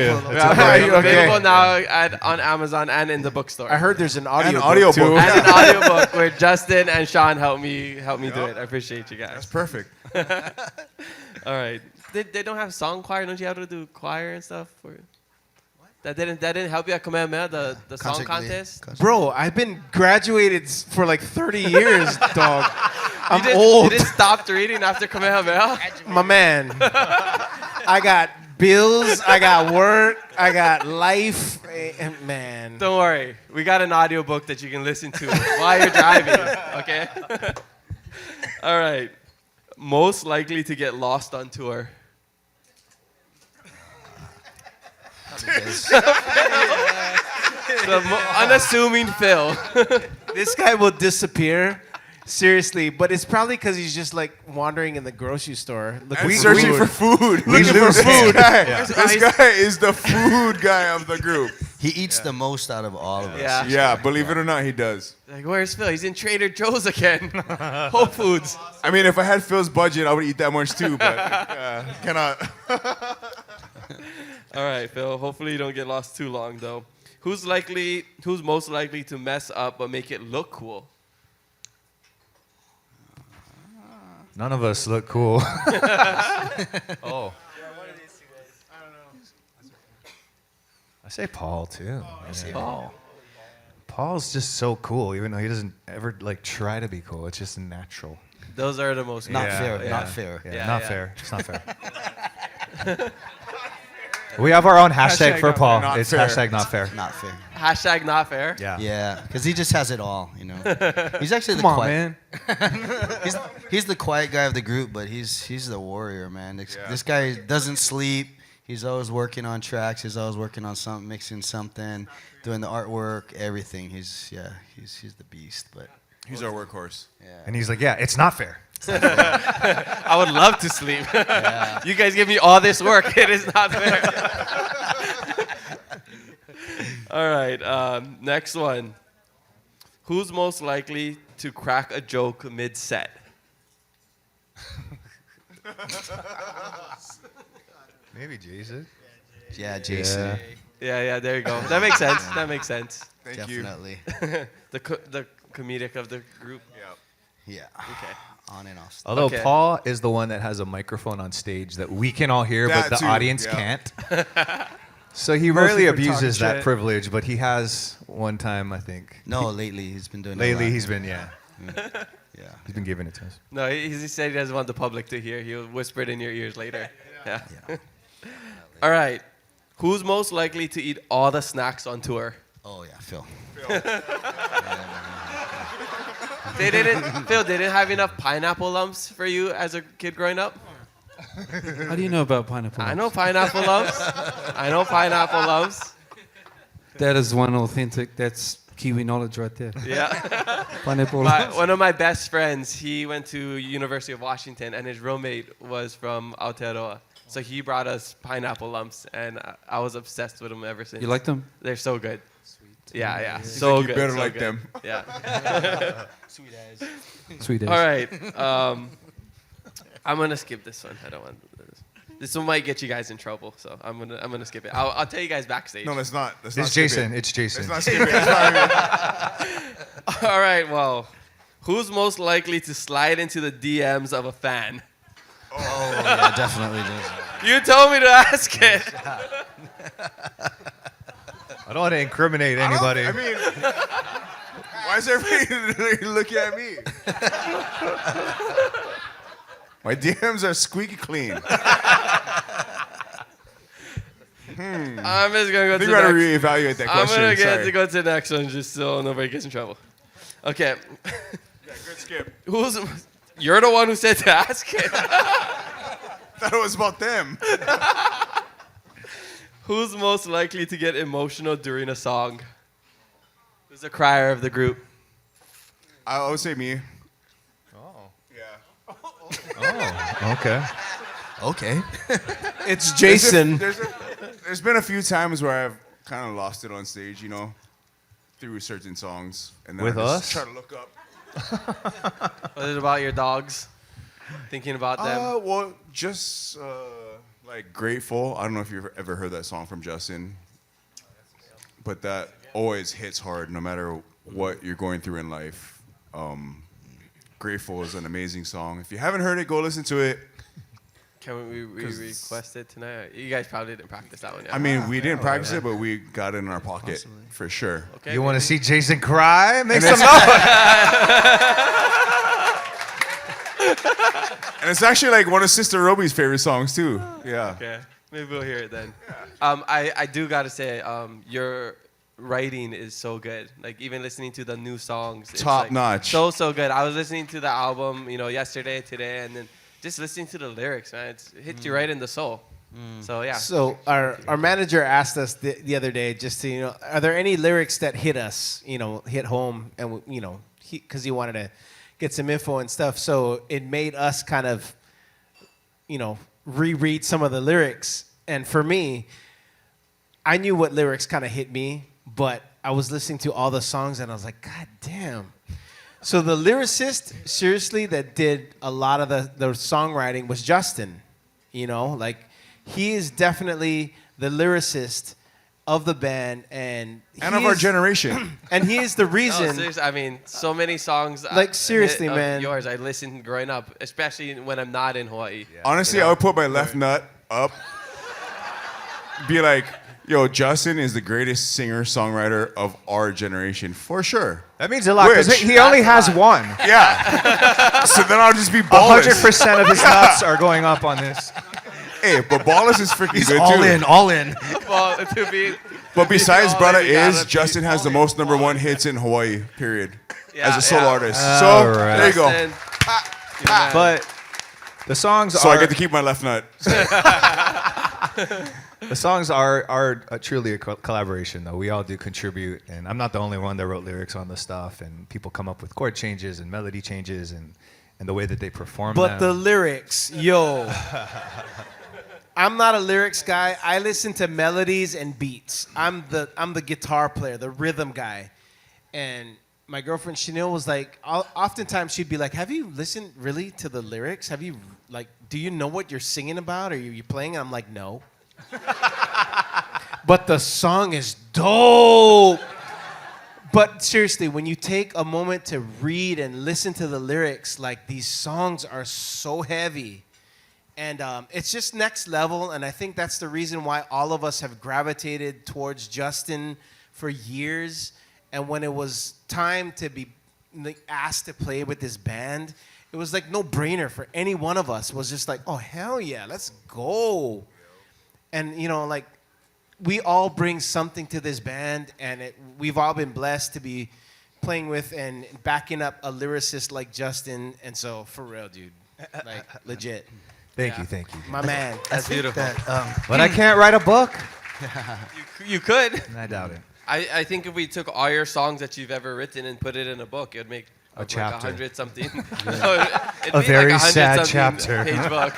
you. Available now on Amazon and in the bookstore. I heard there's an audio audiobook. too. And an audiobook where Justin and Shawn help me do it. I appreciate you guys. That's perfect. All right. They don't have song choir. Don't you have to do choir and stuff? That didn't help you at Kamehameha, the song contest? Bro, I've been graduated for like 30 years, dog. I'm You old. didn't stop reading after Kamehameha? My man. I got bills, I got work, I got life. Man. Don't worry. We got an audiobook that you can listen to while you're driving, okay? All right. Most likely to get lost on tour. The unassuming Phil. This guy will disappear. Seriously, but it's probably because he's just like wandering in the grocery store looking And for searching food. for food. We Looking for lose food. him. This guy is the food guy of the group. He eats the most out of all of us. Yeah. Yeah, believe it or not, he does. Like, where's Phil? He's in Trader Joe's again. Whole Foods. I mean, if I had Phil's budget, I would eat that much too, but cannot. All right, Phil. Hopefully you don't get lost too long, though. Who's most likely to mess up but make it look cool? None of us look cool. Oh. I say Paul too. Paul. Paul's just so cool, even though he doesn't ever like try to be cool. It's just natural. Those are the most. Not Yeah, fair. yeah. Not fair. Yeah, Yeah, not yeah. fair. It's not fair. We have our own hashtag for Paul. Not It's fair. hashtag not fair. Not fair. Hashtag not fair. Yeah. Yeah, because he just has it all, you know. He's actually the Come on, quiet. man. He's the quiet guy of the group, but he's the warrior, man. This guy doesn't sleep. He's always working on tracks. He's always working on something, mixing something, doing the artwork, everything. He's the beast. But He's our workhorse. And he's like, yeah, it's not fair. I would love to sleep. You guys give me all this work. It is not fair. All right, next one. Who's most likely to crack a joke mid-set? Maybe Jason. yeah, Jason, Yeah, there you go. That makes sense. That makes sense. Thank definitely. The comedic of the group. you. Yeah. Okay. On and off. Although Okay. Paul is the one that has a microphone on stage that we can all hear, That but the too, audience yeah. can't. So he Mostly rarely for abuses talking that shit. privilege, but he has one time, I think. No, lately he's been doing. Lately, a lot. he's been, yeah. Yeah. He's been giving it to us. No, he said he doesn't want the public to hear. He'll whisper it in your ears later. Yeah. All right. Who's most likely to eat all the snacks on tour? Oh yeah, Phil. Phil, they didn't have enough pineapple lumps for you as a kid growing up? How do you know about pineapple? I know pineapple lumps. I know pineapple lumps. That is one authentic. That's Kiwi knowledge right there. Yeah. Pineapple. One of my best friends, he went to University of Washington, and his roommate was from Aotearoa. So he brought us pineapple lumps, and I was obsessed with them ever since. You like them? They're so good. Yeah. So You good. better so like good. them. Yeah. Sweet as. All right. I'm gonna skip this one. I don't want this. This one might get you guys in trouble, so I'm gonna skip it. I'll tell you guys backstage. No, let's not. Let's not It's skip Jason. It. It's Jason. Let's not skip it. It's not even- All right. Well, who's most likely to slide into the DMs of a fan? Oh yeah, definitely. Jason. You told me to ask it. I don't want to incriminate anybody. I mean, why is everybody looking at me? My DMs are squeaky clean. I'm just gonna go I to think we the gotta next. reevaluate that I'm question. gonna get Sorry. to go to the next one just so nobody gets in trouble. Okay. Yeah, good skip. You're the one who said to ask it. Thought it was about them. Who's most likely to get emotional during a song? Who's the crier of the group? I would say me. Oh. Yeah. Oh, okay. Okay. It's Jason. There's been a few times where I've kind of lost it on stage, you know, through certain songs, and then With I just us? try to look up. Was it about your dogs? Thinking about them? Well, just like Grateful. I don't know if you've ever heard that song from Justin, but that always hits hard no matter what you're going through in life. Grateful is an amazing song. If you haven't heard it, go listen to it. Can we request it tonight? You guys probably didn't practice that one yet. I mean, we didn't practice it, but we got it in our pocket for sure. Okay, You want to see Jason cry? Make some noise. And it's actually like one of Sister Roby's favorite songs too. Yeah. Okay, maybe we'll hear it then. I do gotta say, your writing is so good. Like even listening to the new songs, it's Top like notch. So good. I was listening to the album, yesterday, today, and then just listening to the lyrics, man. It hits you right in the soul. So yeah. So our manager asked us the other day, just to are there any lyrics that hit us, hit home, and because he wanted to get some info and stuff. So it made us kind of, reread some of the lyrics. And for me, I knew what lyrics kind of hit me, but I was listening to all the songs and I was like, God damn. So the lyricist, seriously, that did a lot of the songwriting was Justin. He is definitely the lyricist of the band and of our generation. And he is the No, reason. seriously, I mean, so many songs. Like, seriously, of man. Yours, I listened growing up, especially when I'm not in Hawaii. Honestly, I would put my left nut up. Be like, yo, Justin is the greatest singer-songwriter of our generation, for sure. That means a lot because Which- he only has one. Yeah. So then I'll just be ballless. 100% of his nuts are going up on this. Hey, but ballless is freaking He's good all too. in, all in. Well, to be. But besides all Brother in, you gotta Is, be Justin has the most #1 hits in Hawaii, period. Yeah, as a solo yeah. artist. All So, right. there you go. Justin, you're the man. But the songs So are... I get to keep my left nut. The songs are truly a collaboration, though. We all do contribute, and I'm not the only one that wrote lyrics on the stuff. And people come up with chord changes and melody changes, and the way that they perform But the them. lyrics, yo. I'm not a lyrics guy. I listen to melodies and beats. I'm the guitar player, the rhythm guy. And my girlfriend Chanel was like, oftentimes she'd be like, have you listened really to the lyrics? Have you, like, do you know what you're singing about? Or are you playing? And I'm like, no. But the song is dope. But seriously, when you take a moment to read and listen to the lyrics, like, these songs are so heavy. And it's just next level. And I think that's the reason why all of us have gravitated towards Justin for years. And when it was time to be asked to play with this band, it was like no brainer for any one of us. It was just like, oh, hell yeah, let's go. And, you know, like, we all bring something to this band, and we've all been blessed to be playing with and backing up a lyricist like Justin. And so, for real, dude, like, legit. Thank you. My man. That's beautiful. But I can't write a book. You could. I doubt it. I think if we took all your songs that you've ever written and put it in a book, it would make A like chapter. 100-something. A very sad chapter. Page book.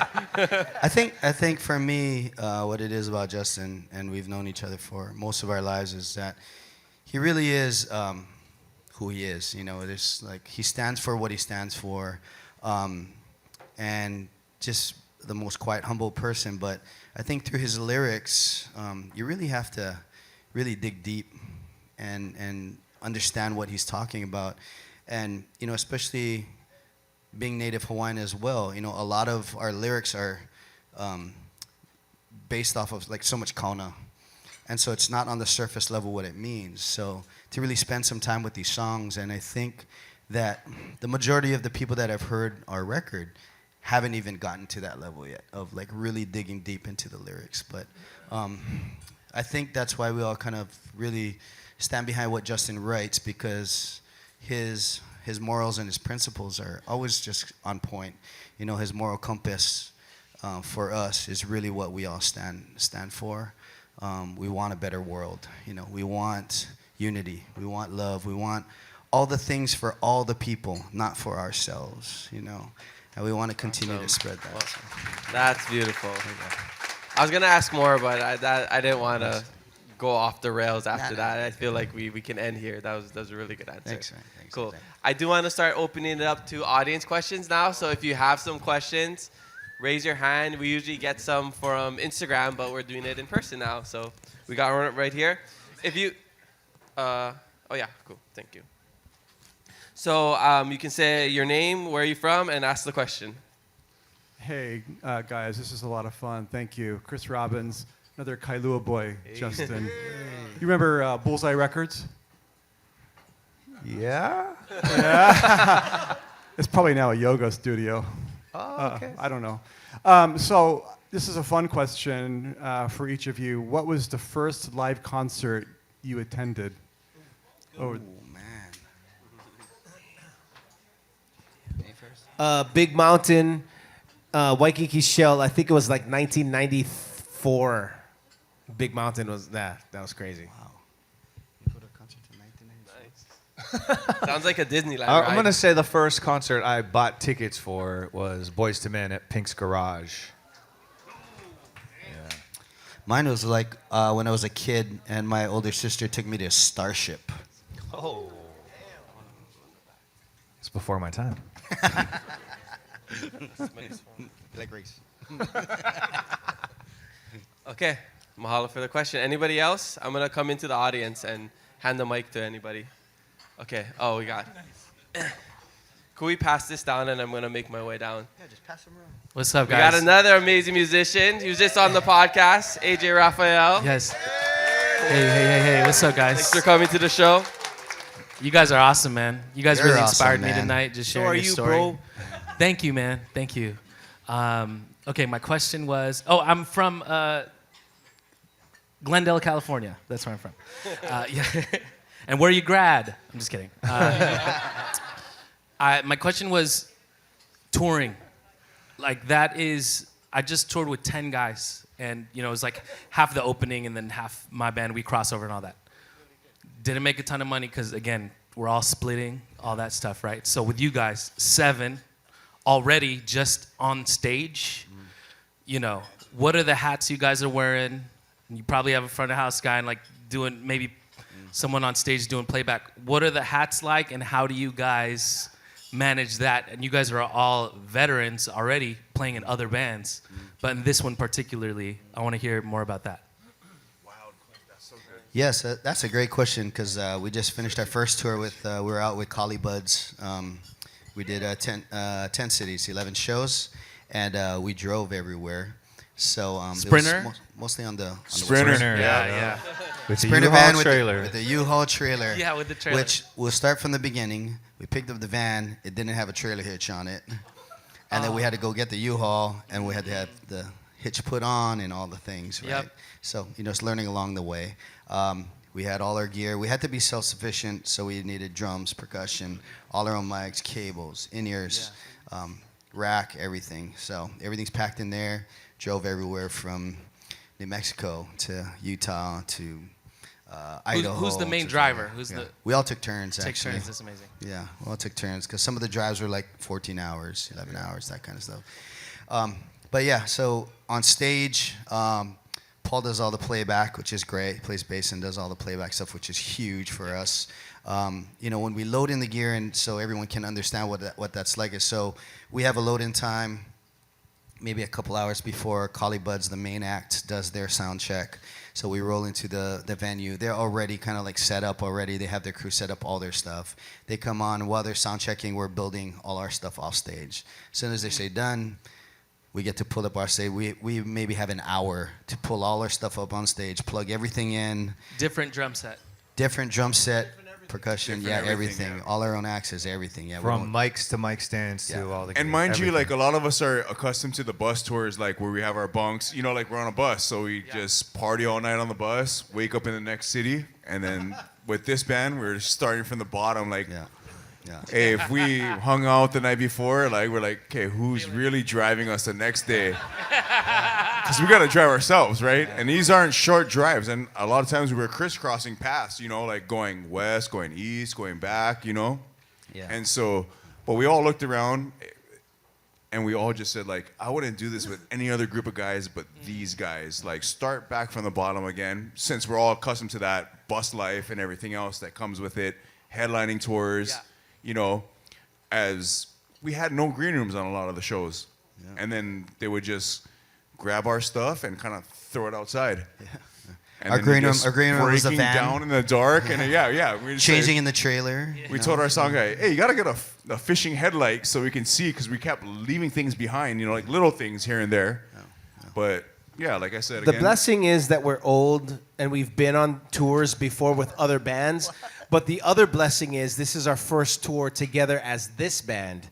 I think for me, what it is about Justin, and we've known each other for most of our lives, is that he really is who he is. You know, there's like, he stands for what he stands for, and just the most quiet, humble person. But I think through his lyrics, you really have to really dig deep and understand what he's talking about. And, you know, especially being native Hawaiian as well, you know, a lot of our lyrics are based off of like so much kauna. And so it's not on the surface level what it means. So to really spend some time with these songs, and I think that the majority of the people that have heard our record haven't even gotten to that level yet of like really digging deep into the lyrics. But I think that's why we all kind of really stand behind what Justin writes, because his morals and his principles are always just on point. You know, his moral compass for us is really what we all stand for. We want a better world. You know, we want unity. We want love. We want all the things for all the people, not for ourselves. You know, and we want to continue to spread that. So. That's beautiful. I was gonna ask more, but I didn't want to go off the rails after that. I feel like we can end here. That was a really good answer. Thanks, man. Thanks, Cool. thanks. I do want to start opening it up to audience questions now. So if you have some questions, raise your hand. We usually get some from Instagram, but we're doing it in person now. So we got one right here. If you, oh yeah, cool. Thank you. So you can say your name, where are you from, and ask the question. Hey, guys, this is a lot of fun. Thank you. Chris Robbins, another Kailua boy, Justin. You remember Bullseye Records? Yeah? Yeah. It's probably now a yoga studio. Oh, okay. I don't know. So this is a fun question for each of you. What was the first live concert you attended? Oh, man. Me first? Big Mountain, Waikiki Shell. I think it was like 1994. Big Mountain was that was crazy. Wow. You go to a concert in 1994? Sounds like a Disneyland I'm ride. going to say the first concert I bought tickets for was Boyz II Men at Pink's Garage. Yeah. Mine was like when I was a kid and my older sister took me to Starship. Oh. It's before my time. Like race. Okay, mahalo for the question. Anybody else? I'm going to come into the audience and hand the mic to anybody. Okay, oh, we got. Could we pass this down and I'm going to make my way down? Yeah, just pass them around. What's up, We guys? got another amazing musician. He was just on the podcast, AJ Raphael. Yes. Hey. What's up, guys? Thanks for coming to the show. You guys are awesome, man. You guys You're really awesome, inspired me man. tonight. Just So sharing are your you, story. bro. Thank you, man. Thank you. Okay, my question was, I'm from Glendale, California. That's where I'm from. Yeah. And where you grad? I'm just kidding. My question was touring. Like, that is I just toured with 10 guys, and it was like half the opening and then half my band. We crossover and all that. Didn't make a ton of money because again, we're all splitting, all that stuff, right? So with you guys, 7 already just on stage. What are the hats you guys are wearing? You probably have a front of house guy and like doing maybe someone on stage doing playback. What are the hats like, and how do you guys manage that? And you guys are all veterans already playing in other bands, but in this one particularly, I want to hear more about that. Yes, that's a great question because we just finished our first tour with, we were out with Collie Buds. We did 10 cities, 11 shows, and we drove everywhere. So Sprinter? it was mostly on the Sprinter. Yeah. With the Sprinter U-Haul van trailer. with the U-Haul trailer. Yeah, with the trailer. Which we'll start from the beginning. We picked up the van. It didn't have a trailer hitch on it. And then we had to go get the U-Haul, and we had to have the hitch put on and all the things, right? Yep. So, it's learning along the way. We had all our gear. We had to be self-sufficient, so we needed drums, percussion, all our own mics, cables, in-ears, rack, everything. So everything's packed in there. Drove everywhere from New Mexico to Utah to Idaho. Who's the main driver? We all took turns, Take actually. turns, that's amazing. Yeah, we all took turns because some of the drives were like 14 hours, 11 hours, that kind of stuff. But yeah, so on stage, Paul does all the playback, which is great. He plays bass and does all the playback stuff, which is huge for us. When we load in the gear, and so everyone can understand what that's like, is so we have a load-in time maybe a couple hours before Collie Buds, the main act, does their sound check. So we roll into the venue. They're already kind of like set up already. They have their crew set up all their stuff. They come on. While they're sound checking, we're building all our stuff off stage. As soon as they say done, we get to pull up our stage. We maybe have an hour to pull all our stuff up on stage, plug everything in. Different drum set. Different drum set, percussion, Different everything. yeah. All our own axes, everything. Yeah, From mics to mic stands to all the And gear, mind you, everything. like a lot of us are accustomed to the bus tours, like where we have our bunks, like we're on a bus, so we just party all night on the bus, wake up in the next city, and then with this band, we're starting from the bottom, like, hey, if we hung out the night before, like we're like, okay, who's really driving us the next day? Because we got to drive ourselves, right? And these aren't short drives, and a lot of times we were crisscrossing paths, like going west, going east, going back, Yeah. And so, but we all looked around, and we all just said, like, I wouldn't do this with any other group of guys but these guys. Like, start back from the bottom again, since we're all accustomed to that bus life and everything else that comes with it, headlining tours, as we had no green rooms on a lot of the shows. Yeah. And then they would just grab our stuff and kind of throw it outside. Yeah. And our green room was a breaking van. down in the dark, and we just changing in the trailer. We told our sound guy, "Hey, you gotta get a fishing headlight so we can see," because we kept leaving things behind, like little things here and there. But yeah, like I said, the again, blessing is that we're old and we've been on tours before with other bands. But the other blessing is this is our first tour together as this band.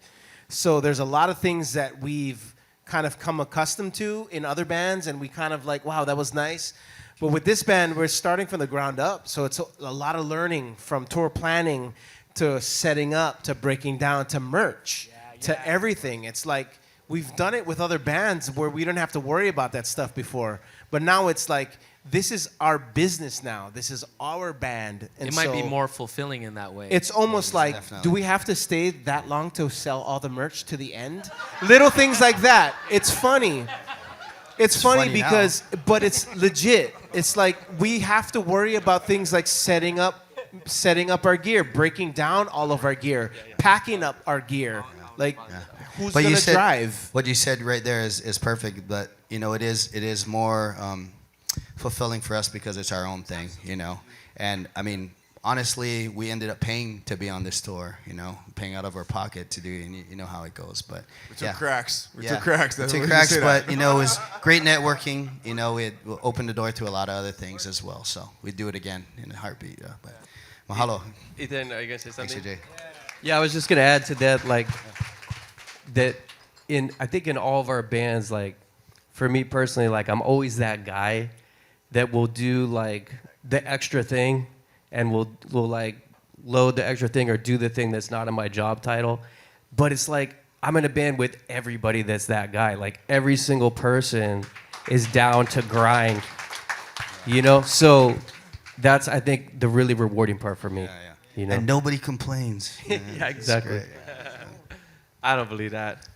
So there's a lot of things that we've kind of come accustomed to in other bands, and we kind of like, wow, that was nice. But with this band, we're starting from the ground up. So it's a lot of learning, from tour planning to setting up to breaking down to merch to everything. It's like we've done it with other bands where we don't have to worry about that stuff before. But now it's like, this is our business now. This is our band. And it might be more fulfilling in that way. It's almost like, definitely. do we have to stay that long to sell all the merch to the end? Little things like that. It's funny. It's funny because, but it's legit. It's like we have to worry about things like setting up our gear, breaking down all of our gear, packing up our gear. Like, who's But going you to said, drive? what you said right there is perfect. But it is more fulfilling for us because it's our own thing. And I mean, honestly, we ended up paying to be on this tour. Paying out of our pocket to do it, and you know how it goes. But we took cracks. We took cracks. That's we took what cracks, say but that. it was great networking. It opened the door to a lot of other things as well. So we'd do it again in a heartbeat. But mahalo. Ethan, are you gonna say something? Thanks, AJ. Yeah, I was just gonna add to that, like, that I think in all of our bands, like, for me personally, like, I'm always that guy that will do like the extra thing, and will like load the extra thing or do the thing that's not in my job title. But it's like I'm in a band with everybody that's that guy. Like every single person is down to grind, you know? So that's, I think, the really rewarding part for me. Yeah. You know? And nobody complains. Yeah, exactly. I don't believe that.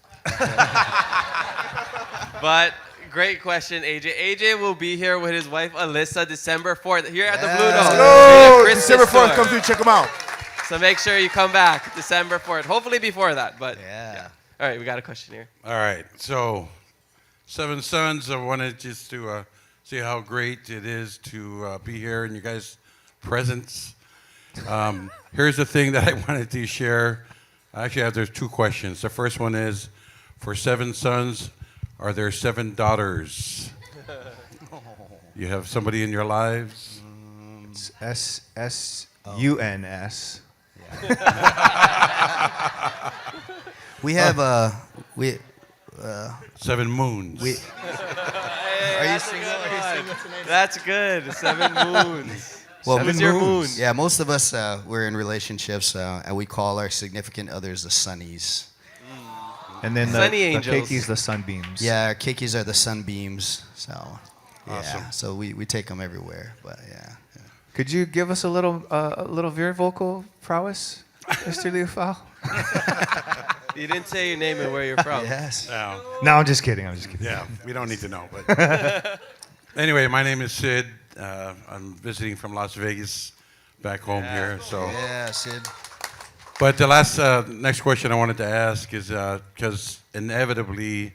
But great question, AJ. AJ will be here with his wife, Alyssa, December 4th here at the Blue Note. Hello! Christmas December 4th, tour. come through, check them out. So make sure you come back December 4th. Hopefully before that, but Yeah. All right, we got a question here. All right, so Seven Sons, I wanted just to see how great it is to be here in you guys' presence. Here's the thing that I wanted to share. Actually, there's two questions. The first one is, for 7 sons, are there 7 daughters? You have somebody in your lives? It's SSUNS. We have 7 moons. are you single? That's good. 7 moons. Well, Who's your moon? Yeah, most of us we're in relationships, and we call our significant others the sunnies. And then Sunny the angels. keikis, the sunbeams. Yeah, our keikis are the sunbeams. So, yeah, Awesome. so we take them everywhere. But yeah. Could you give us a little veer vocal prowess, Mr. Liufau? You didn't say your name and where you're from. Yes. No. No, I'm just kidding. Yeah, we don't need to know. But anyway, my name is Sid. I'm visiting from Las Vegas, back home here. So. Yeah, Sid. But the next question I wanted to ask is because inevitably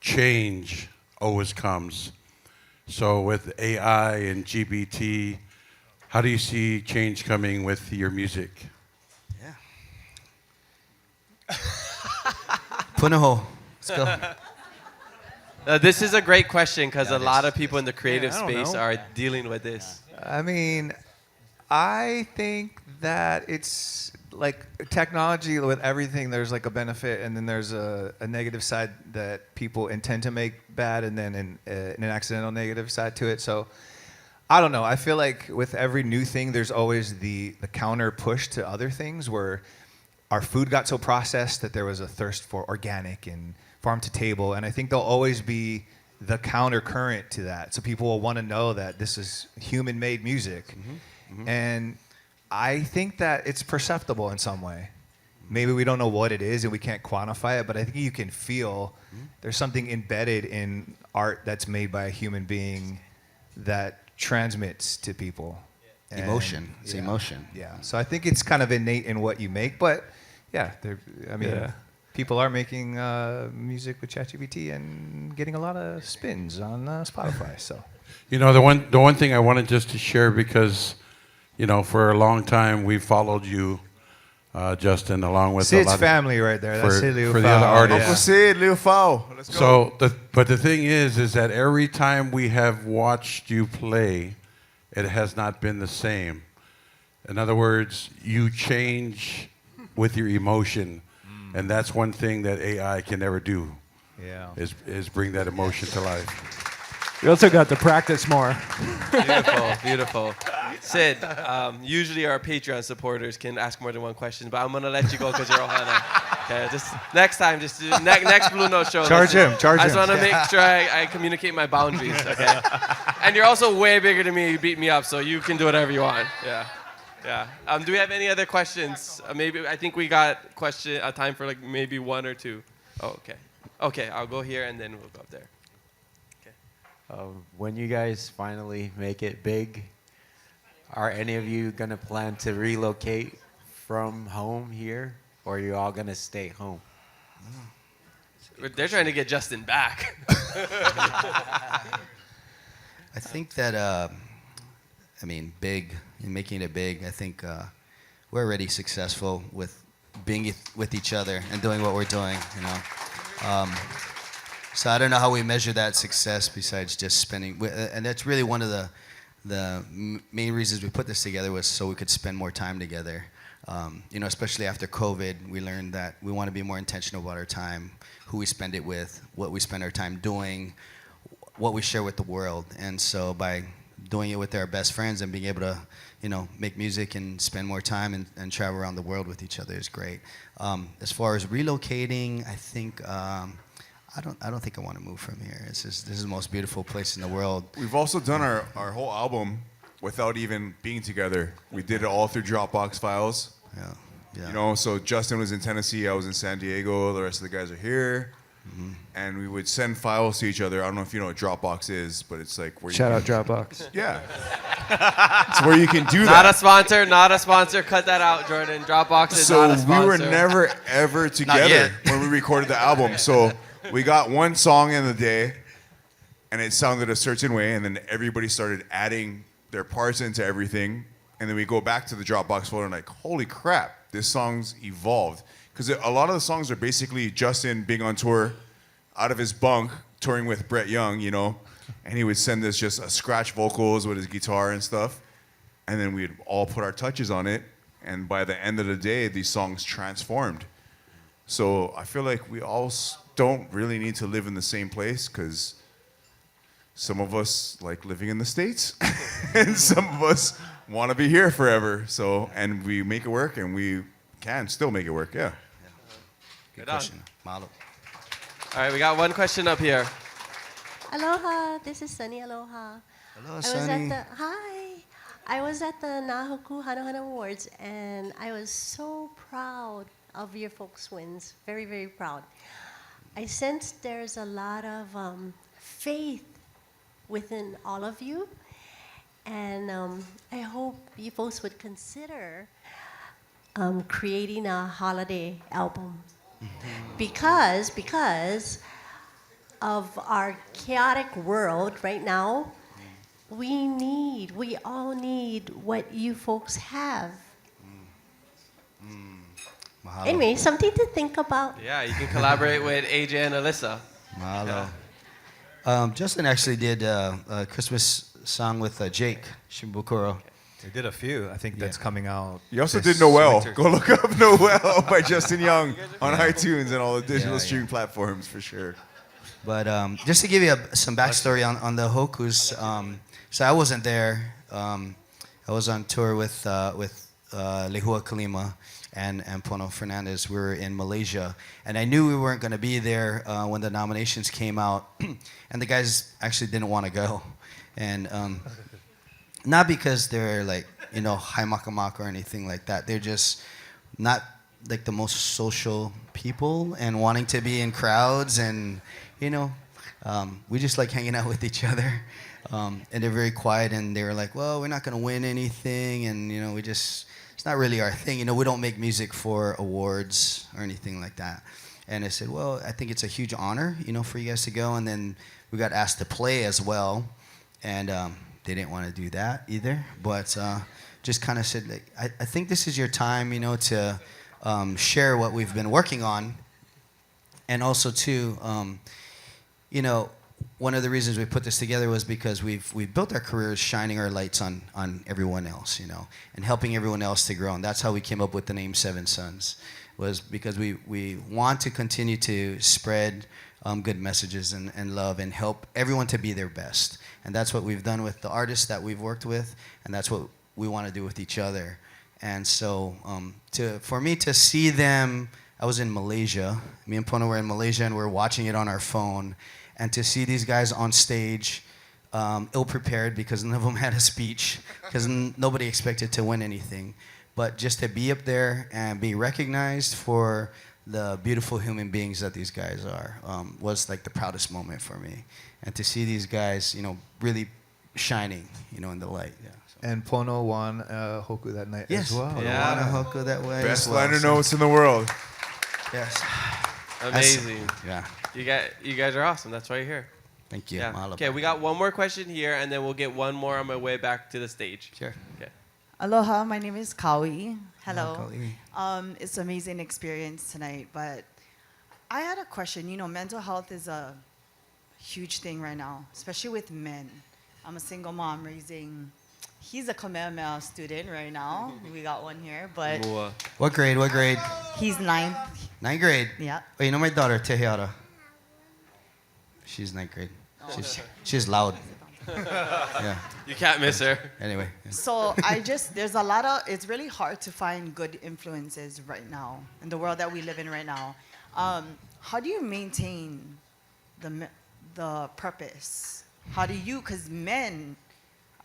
change always comes. So with AI and GBT, how do you see change coming with your music? Punaho. Let's go. This is a great question because Yeah, a it lot is. of people in the creative I don't space know. are dealing with this. I mean, I think that it's like technology with everything. There's like a benefit, and then there's a negative side that people intend to make bad, and then an accidental negative side to it. So I don't know. I feel like with every new thing, there's always the counter push to other things where our food got so processed that there was a thirst for organic and farm to table. And I think there'll always be the counter current to that. So people will want to know that this is human made music. And I think that it's perceptible in some way. Maybe we don't know what it is and we can't quantify it, but I think you can feel there's something embedded in art that's made by a human being that transmits to people. And, Emotion. It's emotion. Yeah. So I think it's kind of innate in what you make, but yeah, people are making music with ChatGPT and getting a lot of spins on Spotify. So, You know, the one thing I wanted just to share, because, you know, for a long time we followed you, Justin, along with Sid's a lot family right there. That's Sid for the other artists. Uncle Sid, Liu Fao. Let's go. So, but the thing is that every time we have watched you play, it has not been the same. In other words, you change with your emotion, and that's one thing that AI can never do. Yeah. Is bring that emotion to life. We also got to practice more. Beautiful, beautiful. Sid, usually our Patreon supporters can ask more than one question, but I'm going to let you go because you're Ohana. Okay, just next time, just do next Blue Note show. Charge him. I just want to make sure I communicate my boundaries, okay? And you're also way bigger than me. You beat me up, so you can do whatever you want. Yeah. Yeah. Do we have any other questions? Maybe I think we got time for like maybe 1 or 2. Oh, okay. Okay, I'll go here and then we'll go up there. When you guys finally make it big, are any of you going to plan to relocate from home here, or are you all going to stay home? They're trying to get Justin back. I think that, big, in making it big, I think we're already successful with being with each other and doing what we're doing, you know. So I don't know how we measure that success besides just spending, and that's really one of the main reasons we put this together was so we could spend more time together. You know, especially after COVID, we learned that we want to be more intentional about our time, who we spend it with, what we spend our time doing, what we share with the world. And so by doing it with our best friends and being able to, make music and spend more time and travel around the world with each other is great. As far as relocating, I think I don't think I want to move from here. This is the most beautiful place in the world. We've also done our whole album without even being together. We did it all through Dropbox files. Yeah. So Justin was in Tennessee, I was in San Diego, the rest of the guys are here. Mm-hmm. And we would send files to each other. I don't know if you know what Dropbox is, but it's like where Shout out Dropbox. Yeah. It's where you can do Not that. a sponsor, not a sponsor. Cut that out, Jordan. Dropbox is So not a sponsor. we were never, ever together when we recorded the album. So we got one song in the day, and it sounded a certain way, and then everybody started adding their parts into everything. And then we go back to the Dropbox folder and like, holy crap, this song's evolved. Because a lot of the songs are basically Justin being on tour out of his bunk, touring with Brett Young, and he would send us just a scratch vocals with his guitar and stuff. And then we'd all put our touches on it. And by the end of the day, these songs transformed. So I feel like we all don't really need to live in the same place because some of us like living in the States and some of us want to be here forever. So, and we make it work and we can still make it work, yeah. Good on. Model. All right, we got one question up here. Aloha, this is Sunny. Aloha. Hello, Sunny. I was at the Nā Hōkū Hanohano Awards, and I was so proud of your folks' wins. Very, very proud. I sense there's a lot of faith within all of you, and I hope you folks would consider creating a holiday album. Because of our chaotic world right now, we all need what you folks have. Mahalo. Anyway, something to think about. Yeah, you can collaborate with AJ and Alyssa. Mahalo. Justin actually did a Christmas song with Jake Shimbukuro. They did a few. I think that's coming out. You also this did Noel. winter. Go look up Noel by Justin Young on iTunes and all the digital streaming platforms for sure. But just to give you some backstory on the Hokus, so I wasn't there. I was on tour with Lehua Kalima and Pono Fernandez. We were in Malaysia, and I knew we weren't going to be there when the nominations came out, and the guys actually didn't want to go, and not because they're like high makamak or anything like that. They're just not like the most social people and wanting to be in crowds and we just like hanging out with each other. And they're very quiet, and they were like, well, we're not going to win anything, and it's not really our thing. We don't make music for awards or anything like that. And I said, well, I think it's a huge honor, for you guys to go. And then we got asked to play as well, and they didn't want to do that either. But just kind of said, like, I think this is your time, to share what we've been working on, and also too, one of the reasons we put this together was because we've built our careers shining our lights on everyone else, and helping everyone else to grow. And that's how we came up with the name Seven Sons, was because we want to continue to spread good messages and love and help everyone to be their best. And that's what we've done with the artists that we've worked with, and that's what we want to do with each other. And so for me to see them, I was in Malaysia. Me and Pono were in Malaysia, and we're watching it on our phone. And to see these guys on stage, ill-prepared because none of them had a speech, because nobody expected to win anything. But just to be up there and be recognized for the beautiful human beings that these guys are was like the proudest moment for me. And to see these guys, really shining, in the light. Yeah. And Pono won Hoku that night as well. Pono won a Hoku that way. Best as well, liner notes in the world. Yes. Amazing. Yeah. You guys are awesome. That's why you're here. Thank you. Yeah. Mahalo. Okay, we got one more question here, and then we'll get one more on my way back to the stage. Sure. Okay. Aloha, my name is Kawi. Hello. Kawi. It's an amazing experience tonight, but I had a question. Mental health is a huge thing right now, especially with men. I'm a single mom raising. He's a Kamehameha student right now. We got one here, but What grade? he's ninth. Ninth grade? Yeah. Oh, my daughter, Tehiara. She's ninth grade. She's loud. Yeah. You can't miss her. Anyway. So there's a lot of, it's really hard to find good influences right now in the world that we live in right now. How do you maintain the purpose? How do you, because men,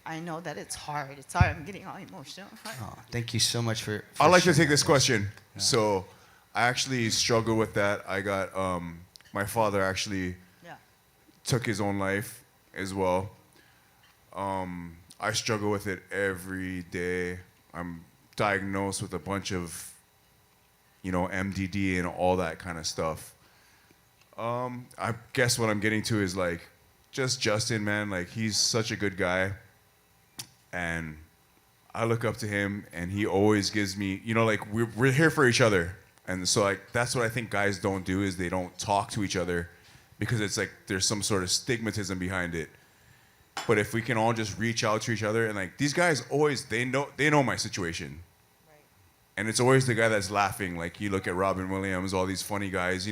I know that it's hard. It's hard. I'm getting all emotional. Oh, thank you so much for I'd like to sharing take this that. question. So I actually struggle with that. I got, my father actually took his own life as well. I struggle with it every day. I'm diagnosed with a bunch of, MDD and all that kind of stuff. I guess what I'm getting to is like, just Justin, man, like he's such a good guy. And I look up to him and he always gives me, like we're here for each other. And so like, that's what I think guys don't do is they don't talk to each other because it's like, there's some sort of stigmatism behind it. But if we can all just reach out to each other and like these guys always, they know my situation. Right. And it's always the guy that's laughing. Like you look at Robin Williams, all these funny guys,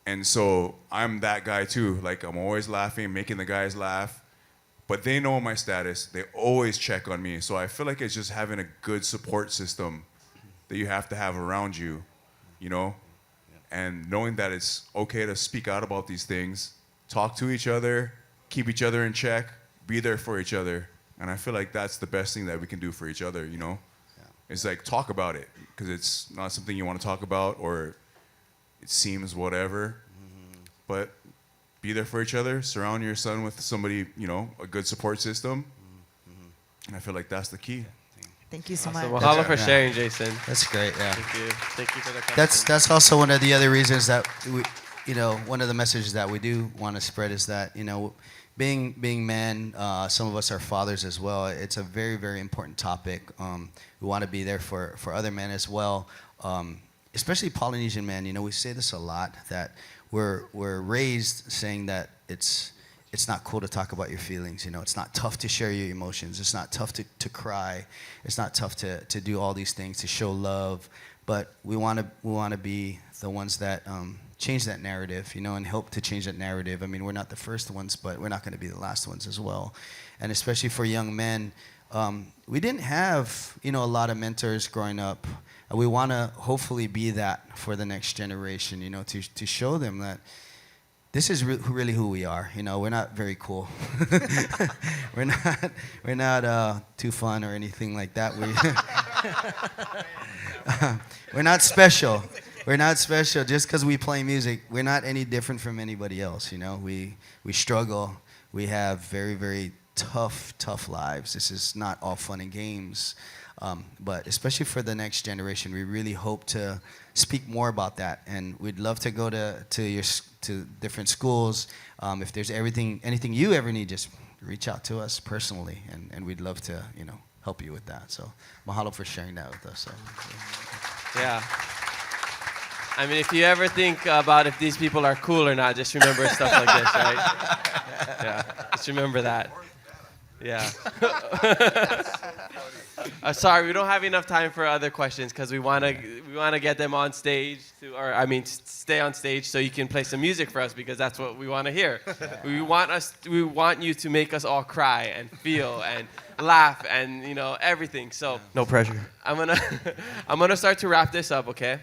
And so I'm that guy too. Like I'm always laughing, making the guys laugh. But they know my status. They always check on me. So I feel like it's just having a good support system that you have to have around you, And knowing that it's okay to speak out about these things, talk to each other, keep each other in check, be there for each other. And I feel like that's the best thing that we can do for each other, It's like talk about it because it's not something you want to talk about or it seems whatever, but be there for each other, surround your son with somebody, a good support system. And I feel like that's the key. Thank you so much. Mahalo for sharing, Jason. That's great, yeah. Thank you. Thank you for the question. That's also one of the other reasons that we, one of the messages that we do want to spread is that, being men, some of us are fathers as well. It's a very, very important topic. We want to be there for other men as well, especially Polynesian men. We say this a lot that we're raised saying that it's not cool to talk about your feelings. It's not tough to share your emotions. It's not tough to cry. It's not tough to do all these things, to show love. But we want to be the ones that change that narrative, and help to change that narrative. I mean, we're not the first ones, but we're not going to be the last ones as well. And especially for young men, we didn't have, a lot of mentors growing up. We want to hopefully be that for the next generation, to show them that this is really who we are. We're not very cool. we're not too fun or anything like that. We're not special. We're not special just because we play music. We're not any different from anybody else. We struggle. We have very, very tough lives. This is not all fun and games. But especially for the next generation, we really hope to speak more about that. And we'd love to go to different schools. If there's anything you ever need, just reach out to us personally, and we'd love to, help you with that. So mahalo for sharing that with us. So. Yeah. I mean, if you ever think about if these people are cool or not, just remember stuff like this, right? Yeah, just remember that. Yeah. Sorry, we don't have enough time for other questions because we want to get them on stage stay on stage so you can play some music for us because that's what we want to hear. We want you to make us all cry and feel and laugh and everything. So no pressure. I'm gonna start to wrap this up, okay?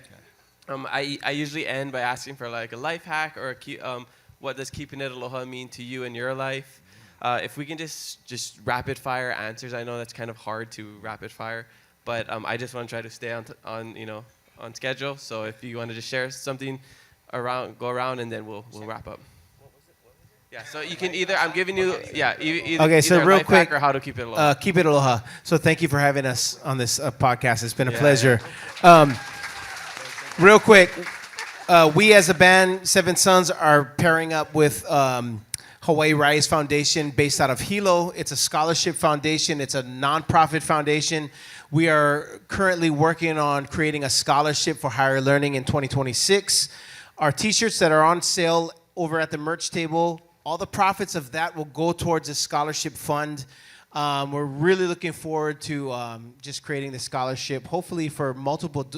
I usually end by asking for like a life hack or what does keeping it aloha mean to you in your life. If we can just rapid fire answers. I know that's kind of hard to rapid fire, but I just want to try to stay on schedule. So if you want to just share something go around and then we'll wrap up. Yeah, so you can I'm giving you Okay, so either real life quick, hack or how to keep it aloha. Keep it aloha. So thank you for having us on this podcast. It's been a pleasure. Real quick, we as a band, Seven Sons, are pairing up with Hawaii Rise Foundation based out of Hilo. It's a scholarship foundation. It's a nonprofit foundation. We are currently working on creating a scholarship for higher learning in 2026. Our t-shirts that are on sale over at the merch table, all the profits of that will go towards a scholarship fund. We're really looking forward to just creating the scholarship, hopefully for multiple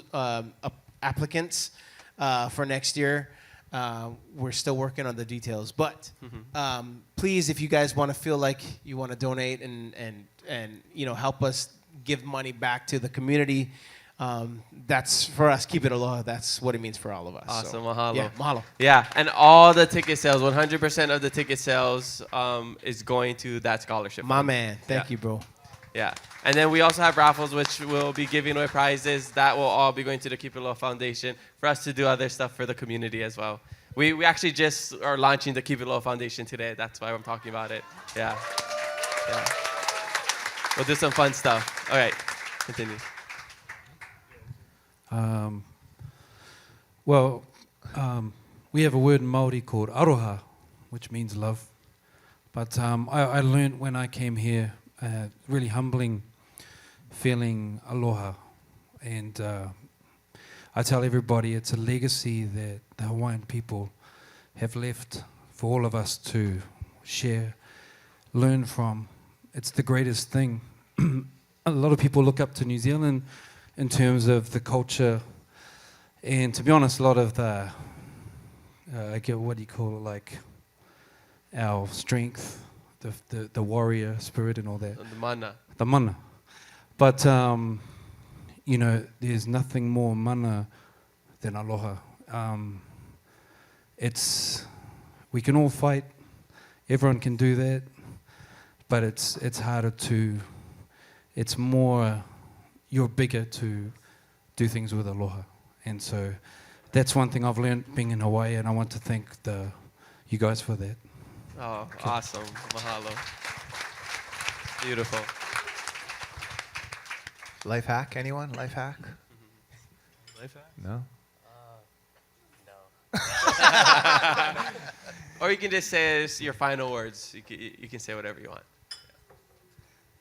applicants for next year. We're still working on the details, but please, if you guys want to feel like you want to donate and help us give money back to the community, that's for us. Keep it aloha. That's what it means for all of us. Awesome, So, mahalo. Yeah, mahalo. Yeah, and all the ticket sales, 100% of the ticket sales is going to that scholarship. My fund. man, thank you, bro. Yeah, and then we also have raffles, which will be giving away prizes. That will all be going to the Keep It Aloha Foundation for us to do other stuff for the community as well. We actually just are launching the Keep It Aloha Foundation today. That's why I'm talking about it. Yeah. We'll do some fun stuff. All right, continue. We have a word in Māori called aroha, which means love. But I learned when I came here, really humbling feeling aloha. And I tell everybody it's a legacy that the Hawaiian people have left for all of us to share, learn from. It's the greatest thing. A lot of people look up to New Zealand in terms of the culture, and to be honest, a lot of the, what do you call it, like our strength, the warrior spirit and all that. The mana. The mana. But, there's nothing more mana than aloha. We can all fight, everyone can do that, but it's harder to, it's more, you're bigger to do things with aloha. And so that's one thing I've learned being in Hawaii, and I want to thank you guys for that. Oh, awesome. Mahalo. Beautiful. Life hack, anyone? Life hack? Life hack? No? No. Or you can just say your final words. You can say whatever you want.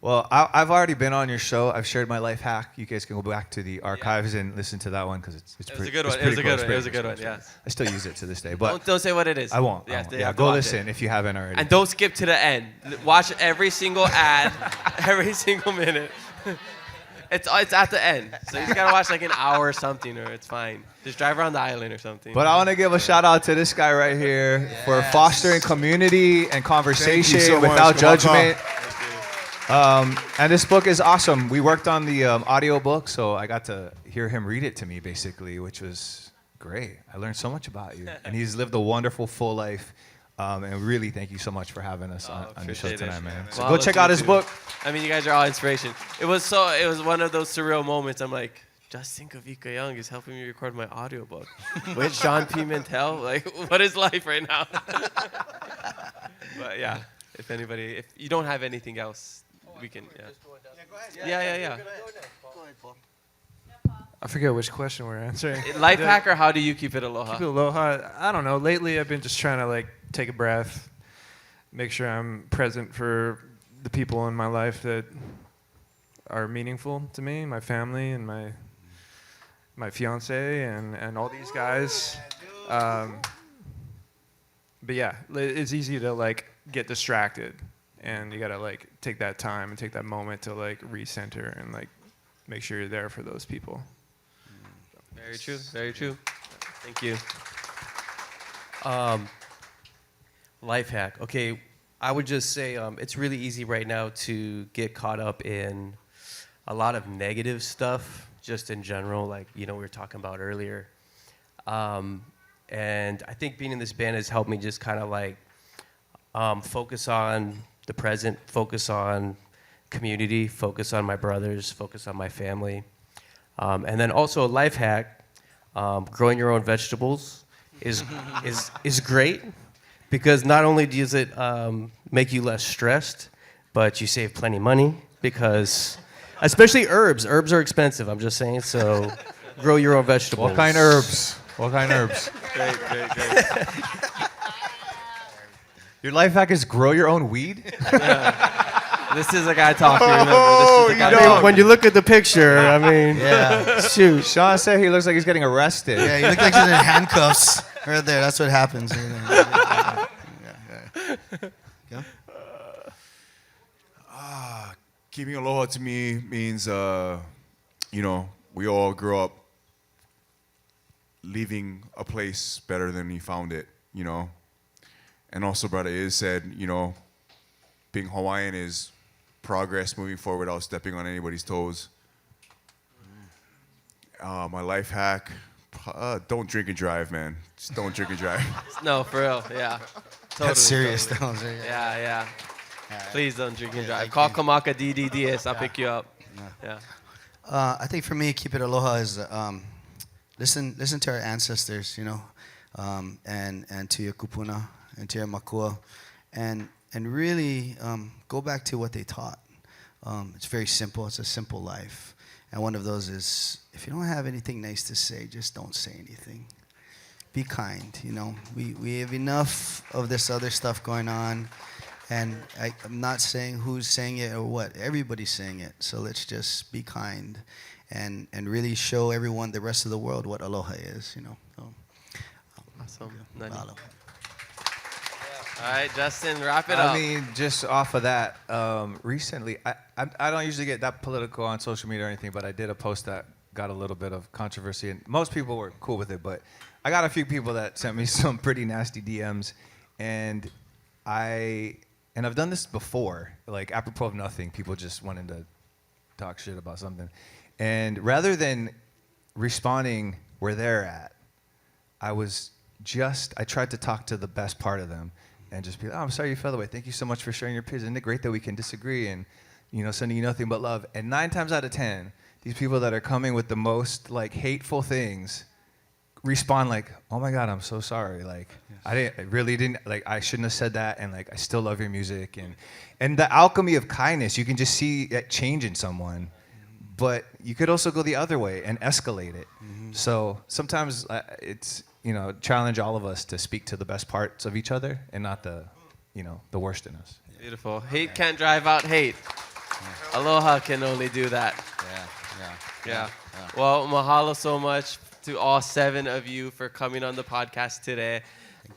Well, I've already been on your show. I've shared my life hack. You guys can go back to the archives and listen to that one because it's It was pretty. a good one. It was a good one. Yeah. I still use it to this day, but Don't say what it is. I won't. Yes, they Yeah, have to go watch listen it. if you haven't already. And don't skip to the end. Watch every single ad, every single minute. It's at the end, so you just gotta watch like an hour or something, or it's fine. Just drive around the island or something. But I want to give a shout out to this guy right here for fostering community and conversation so much, without Kawika. judgment. And this book is awesome. We worked on the audio book, so I got to hear him read it to me, basically, which was great. I learned so much about you. And he's lived a wonderful, full life. And really, thank you so much for having us on the show appreciate it. tonight, man. So Well, go look, check you out his too. book. I mean, you guys are all inspiration. It was one of those surreal moments. I'm like, Justin Kawika Young is helping me record my audiobook with Shawn Pimental. Like, what is life right now? But yeah, if you don't have anything else, we can. Yeah. Yeah. I forget which question we're answering. Life hack, or how do you keep it aloha? Keep it aloha. I don't know. Lately, I've been just trying to take a breath, make sure I'm present for the people in my life that are meaningful to me, my family and my fiance and all these guys. But yeah, it's easy to get distracted, and you gotta take that time and take that moment to recenter and make sure you're there for those people. Very true. Very true. Thank you. Life hack. Okay, I would just say it's really easy right now to get caught up in a lot of negative stuff, just in general, we were talking about earlier. And I think being in this band has helped me just kind of focus on the present, focus on community, focus on my brothers, focus on my family. And then also a life hack, growing your own vegetables is great, because not only does it make you less stressed, but you save plenty of money, because especially herbs are expensive, I'm just saying, so grow your own vegetables. What kind of herbs? What kind of herbs? Great. Your life hack is grow your own weed? This is a guy talking, remember? When you look at the picture, shoot. Shawn said he looks like he's getting arrested. Yeah, you look like he's in handcuffs. Right there, that's what happens. Yeah. Keeping aloha to me means, we all grew up leaving a place better than you found it, you know. And also, Brother Iz said, you know, being Hawaiian is progress, moving forward without stepping on anybody's toes. My life hack, don't drink and drive, man. Just don't drink and drive. No, for real, yeah. Totally, That's serious, totally. though. Yeah. Please don't drink and drive. Call Kamaka DDDS. I'll pick you up. Yeah. I think for me, keep it aloha is listen to our ancestors, you know, and to your kupuna and to your makua, and really go back to what they taught. It's very simple. It's a simple life, and one of those is if you don't have anything nice to say, just don't say anything. Be kind. You know, we have enough of this other stuff going on. And I'm not saying who's saying it or what. Everybody's saying it. So let's just be kind and really show everyone, the rest of the world, what aloha is, you know. So, awesome. All right, Justin, wrap it up. I mean, just off of that, recently, I don't usually get that political on social media or anything, but I did a post that got a little bit of controversy. And most people were cool with it, but I got a few people that sent me some pretty nasty DMs. And I've done this before, like apropos of nothing, people just wanted to talk shit about something. And rather than responding where they're at, I tried to talk to the best part of them and just be like, oh, I'm sorry you felt that way. Thank you so much for sharing your opinions. Isn't it great that we can disagree and, you know, sending you nothing but love. And 9 times out of 10, these people that are coming with the most like hateful things respond like, oh my God, I'm so sorry. Like, I really didn't, like, I shouldn't have said that. And like, I still love your music. And the alchemy of kindness, you can just see that change in someone, but you could also go the other way and escalate it. So sometimes it's, you know, challenge all of us to speak to the best parts of each other and not the, you know, the worst in us. Beautiful. Hate can't drive out hate. Aloha can only do that. Yeah. Well, mahalo so much to all 7 of you for coming on the podcast today.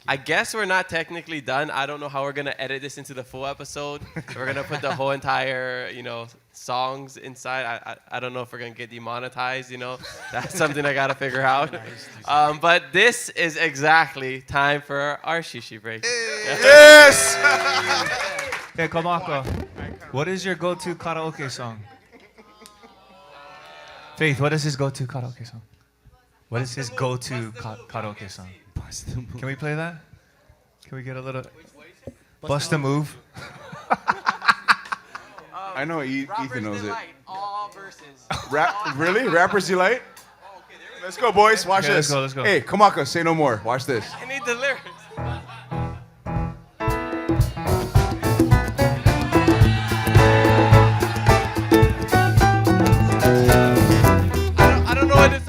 I guess we're not technically done. I don't know how we're going to edit this into the full episode. We're going to put the whole entire, you know, songs inside. I don't know if we're going to get demonetized, you know. That's something I got to figure out. But this is exactly time for our shishi break. Yes! Hey, Kamaka, what is your go-to karaoke song? Faith, what is his go-to karaoke song? What is his go-to karaoke song? Can we play that? Can we get a little... Bust a move? I know Ethan knows it. All verses. Really? Rappers Delight? Let's go, boys. Watch this. Let's go. Hey, Kamaka, say no more. Watch this. I need the lyrics. I don't know what this...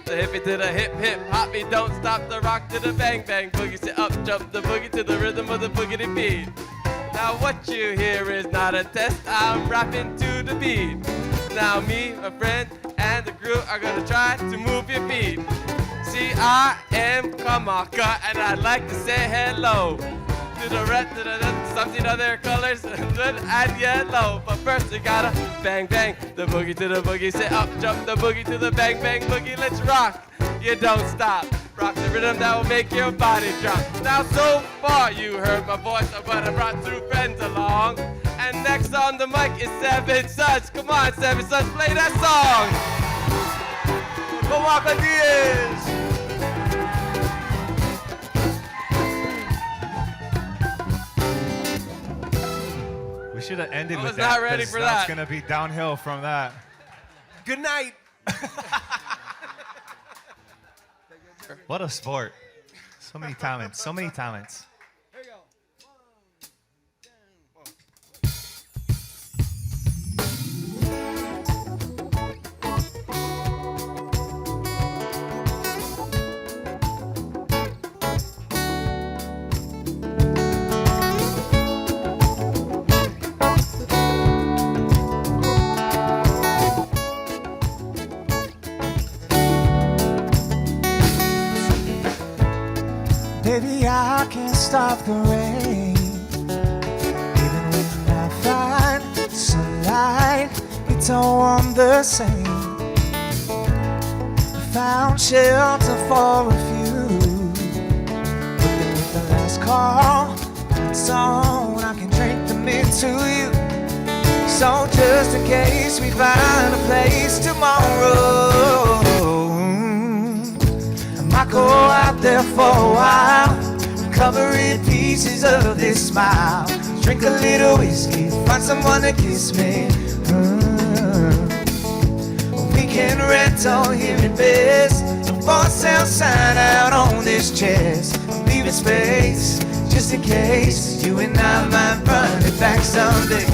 The hippie to the hip hop me, don't stop the rock to the bang bang boogie, sit up jump the boogie to the rhythm of the boogity beat. Now what you hear is not a test, I'm rapping to the beat. Now me, my friend, and the group are gonna try to move your feet. See, I am Kamaka and I'd like to say hello to the red, to the something other colors, red and yellow. But first you gotta bang bang the boogie to the boogie, say up jump the boogie to the bang bang boogie. Let's rock, you don't stop. Rock the rhythm that will make your body drop. Now so far you heard my voice, but I brought 2 friends along. And next on the mic is 7 Sons. Come on, 7 Sons, play that song. Kawika Diaz. We should have ended I with was that. not ready 'cause for that's that. going to be downhill from that. Good night. What a sport. So many talents. So many talents. Baby, I can't stop the rain, even when don't want the same. I found shelter for a few, but then with the last call, it's on. I can drink them into you. So just in case we find a place tomorrow, I might go out there for a while, covering pieces of this smile. Drink a little whiskey, find someone to kiss me. We can rental here in best, a for sale sign out on this chest. Leaving space just in case you and I might run it back someday.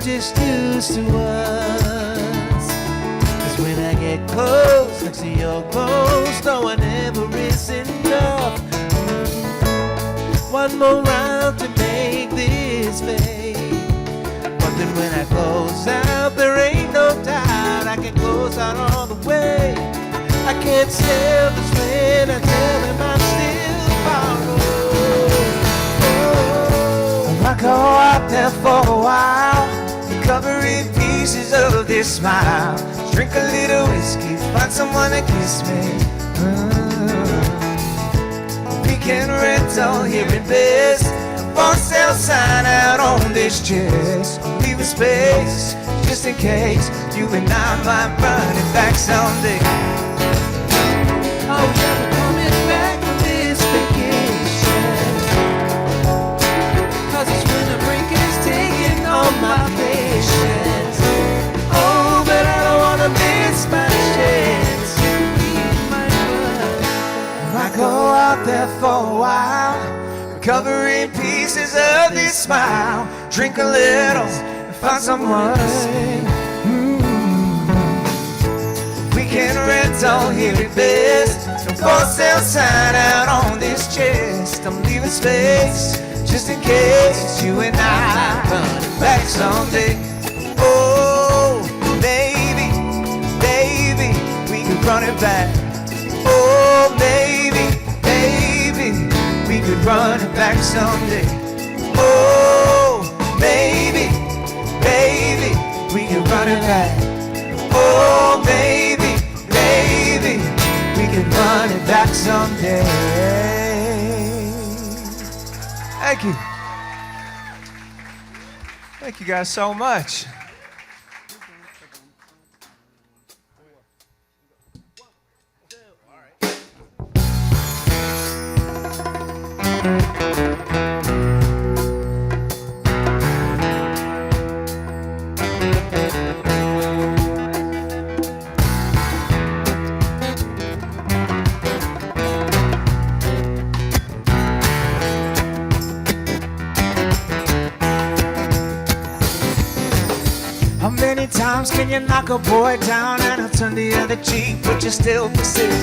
Just used to us, 'cause when I get close next to your clothes, no one ever is enough. One more round to make this fade, but then when I close out, there ain't no doubt I can close out all the way. I can't tell this when I tell him I'm still borrowed. I might go out there for a while, covering pieces of this smile. Drink a little whiskey, find someone to kiss me. We can rental here in best, a for sale sign out on this chest. Leave a space just in case you and I might run it back someday. Oh yeah, we're coming back from this vacation, 'cause this winter break is taking all my patience. Oh, but I don't wanna miss my chance. I go out there for a while, covering pieces of this smile. Drink a little and find someone to sing. We can rental here at best, a for sale sign out on this chest. I'm leaving space just in case you and I run it back someday. Oh, baby, baby, we could run it back. Oh, baby, baby, we could run it back someday. Oh, baby, baby, we could run it back. Oh, baby, baby, we could run it back someday. Thank you. Thank you guys so much. How many times can you knock a boy down and he'll turn the other cheek, but you still persist?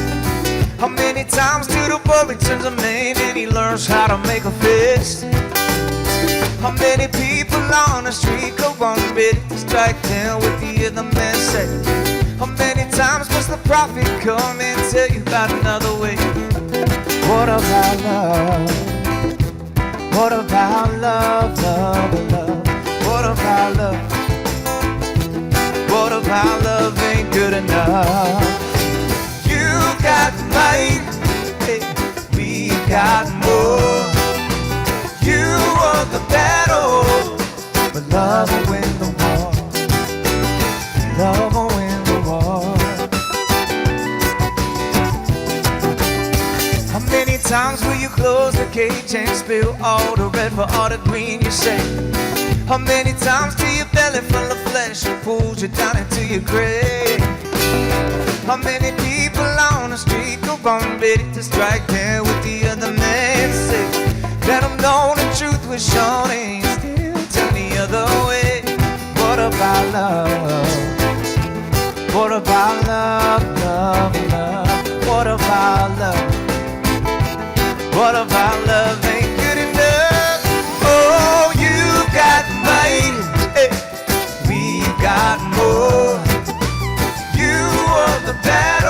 How many times till the boy returns a man and he learns how to make a fist? How many people on the street go on ready to strike down with the other man say? How many times must the prophet come and tell you about another way? What about love? What about love, love, love? What about love? What about love ain't good enough? You got mine, hey, we got more. You won the battle, but love will win the war. Love will win the war. How many times will you close the cage and spill all the red for all the green you say? How many times till your belly full of flesh pulls you down into your grave? How many people on the street go on ready to strike down with the other man say? Let them know the truth was shown and still turn the other way. What about love? What about love, love, love? What about love? What about love ain't good enough? Oh, you got mine, hey, we got more. You were the best.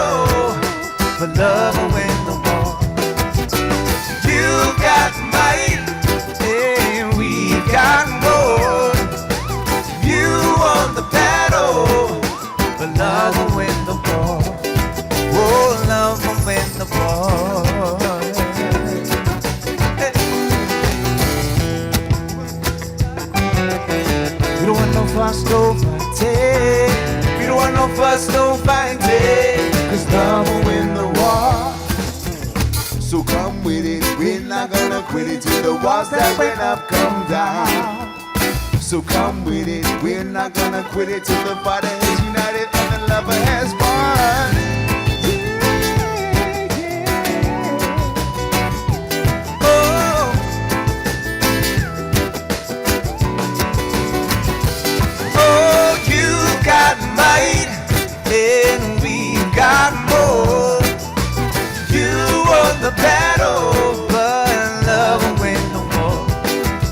no fuss, no fighting. We don't want no fuss, no fighting. Cause love will win the war. So come with it, we're not gonna quit it till the walls that went up come down. So come with it, we're not gonna quit it till the Father has united and the lover has won. Oh, oh, you got might and we got more. You won the battle, but love will win the war.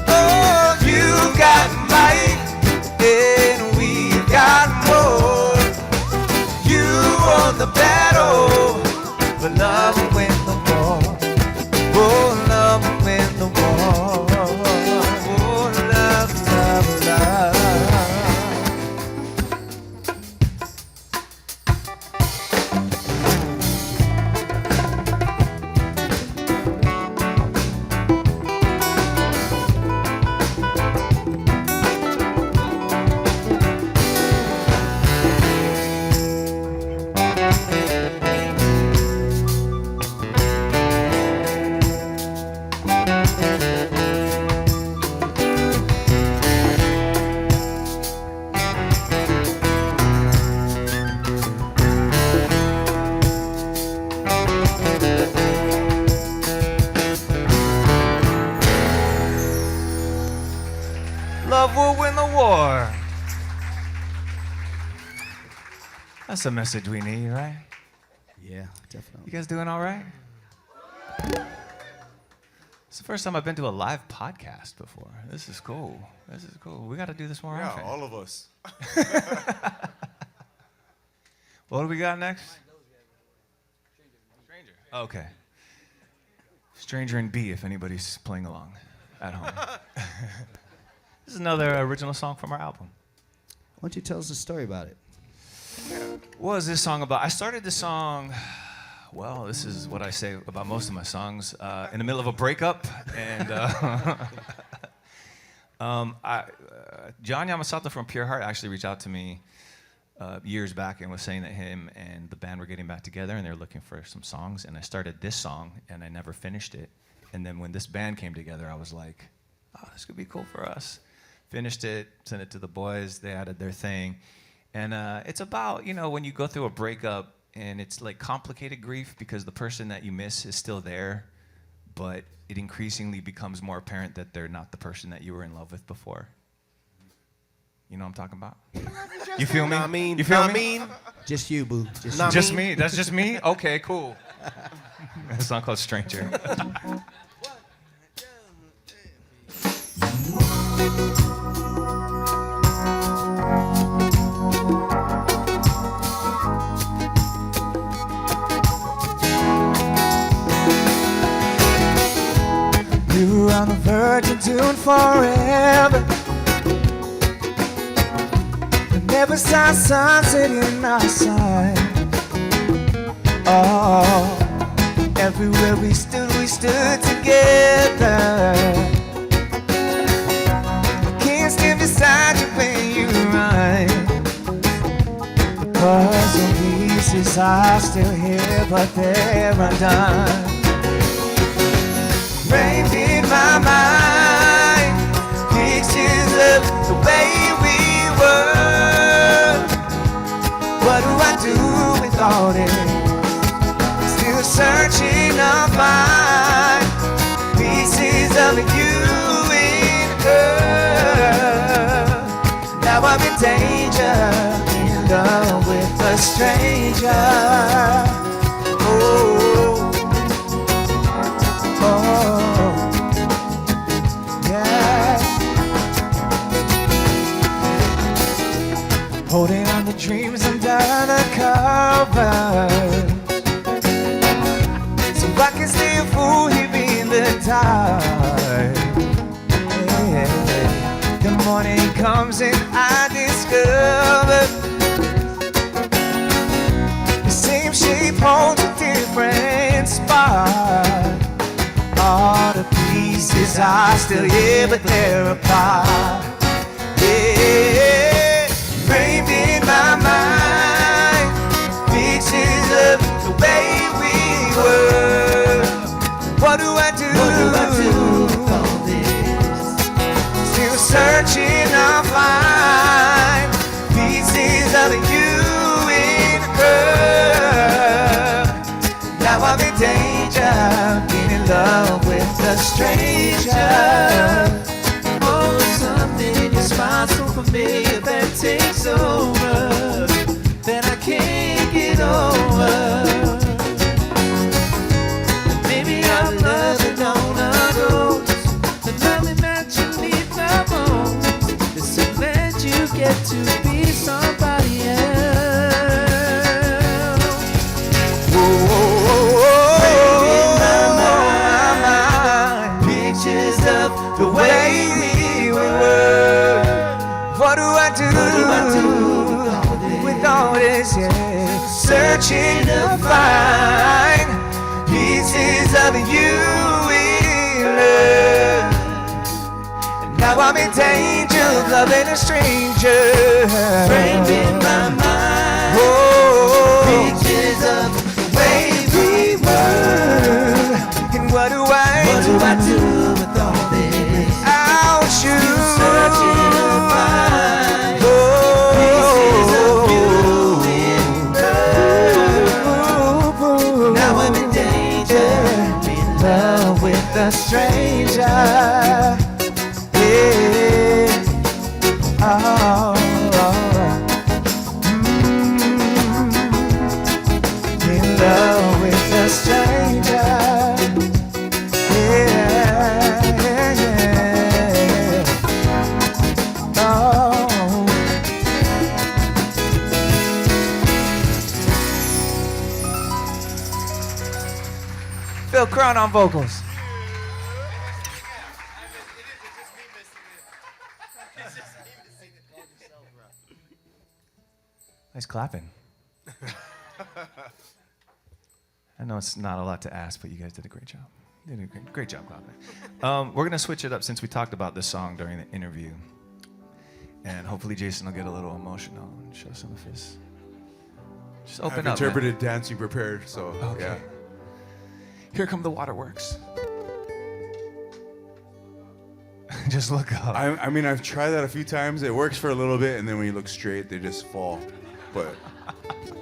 Oh, you got might, and we got more. You won the battle, but love will win the war. Oh, love will win the war. Oh, love, love, love. Love will win the war. That's the message we need, right? Yeah, definitely. You guys doing all right? It's the first time I've been to a live podcast before. This is cool. This is cool. We got to do this more often. Yeah, all of us. What do we got next? Stranger. Okay. Stranger in B, if anybody's playing along at home. This is another original song from our album. Why don't you tell us a story about it? What is this song about? I started this song, well, this is what I say about most of my songs, in the middle of a breakup. And John Yamasato from Pure Heart actually reached out to me years back and was saying that him and the band were getting back together and they were looking for some songs. And I started this song and I never finished it. And then when this band came together, I was like, oh, this could be cool for us. Finished it, sent it to the boys, they added their thing. And it's about, you know, when you go through a breakup and it's like complicated grief because the person that you miss is still there, but it increasingly becomes more apparent that they're not the person that you were in love with before. You know what I'm talking about? You feel me? You feel me? Just you, boo. Just me? That's just me? Okay, cool. That's a song called Stranger. We were on the verge of doing forever. I never saw sunset in our sight. Oh, everywhere we stood together. Can't stand beside you when you run. Cause the pieces are still here, but they're undone. Framed in my mind, pictures of the way we were. What do I do with all this? Still searching on my pieces of you and her. Now I'm in danger, in love with a stranger. Oh. Oh, yeah. Holding on to dreams under the covers, so I can stay a fool here in the dark. Yeah. The morning comes and I discover the same shape holds a different spot. All the pieces are still here, but they're apart. Yeah. a stranger. Oh, something in your smile so familiar that takes over, that I can't get over. Maybe I'm loving on a ghost, the loving that you need the most, is to let you get to be somebody else. Whoa, whoa, whoa, whoa. Pictures of the way we were. What do I do with all this? Yeah. Searching to find pieces of you we love. And now I'm in danger of loving a stranger. Framed in my mind, pictures of the way we were. And what do I do with all this? I'll choose searching to find pieces of you in love. Now I'm in danger, in love with a stranger. Yeah. Oh. In love with a stranger. Phil Crown on vocals. Nice clapping. I know it's not a lot to ask, but you guys did a great job. You did a great job clapping. We're going to switch it up since we talked about this song during the interview. And hopefully Jason will get a little emotional and show some of his... Just open up, I've interpreted dancing prepared, so okay. Yeah. Here come the waterworks. Just look up. I mean, I've tried that a few times. It works for a little bit, and then when you look straight, they just fall. But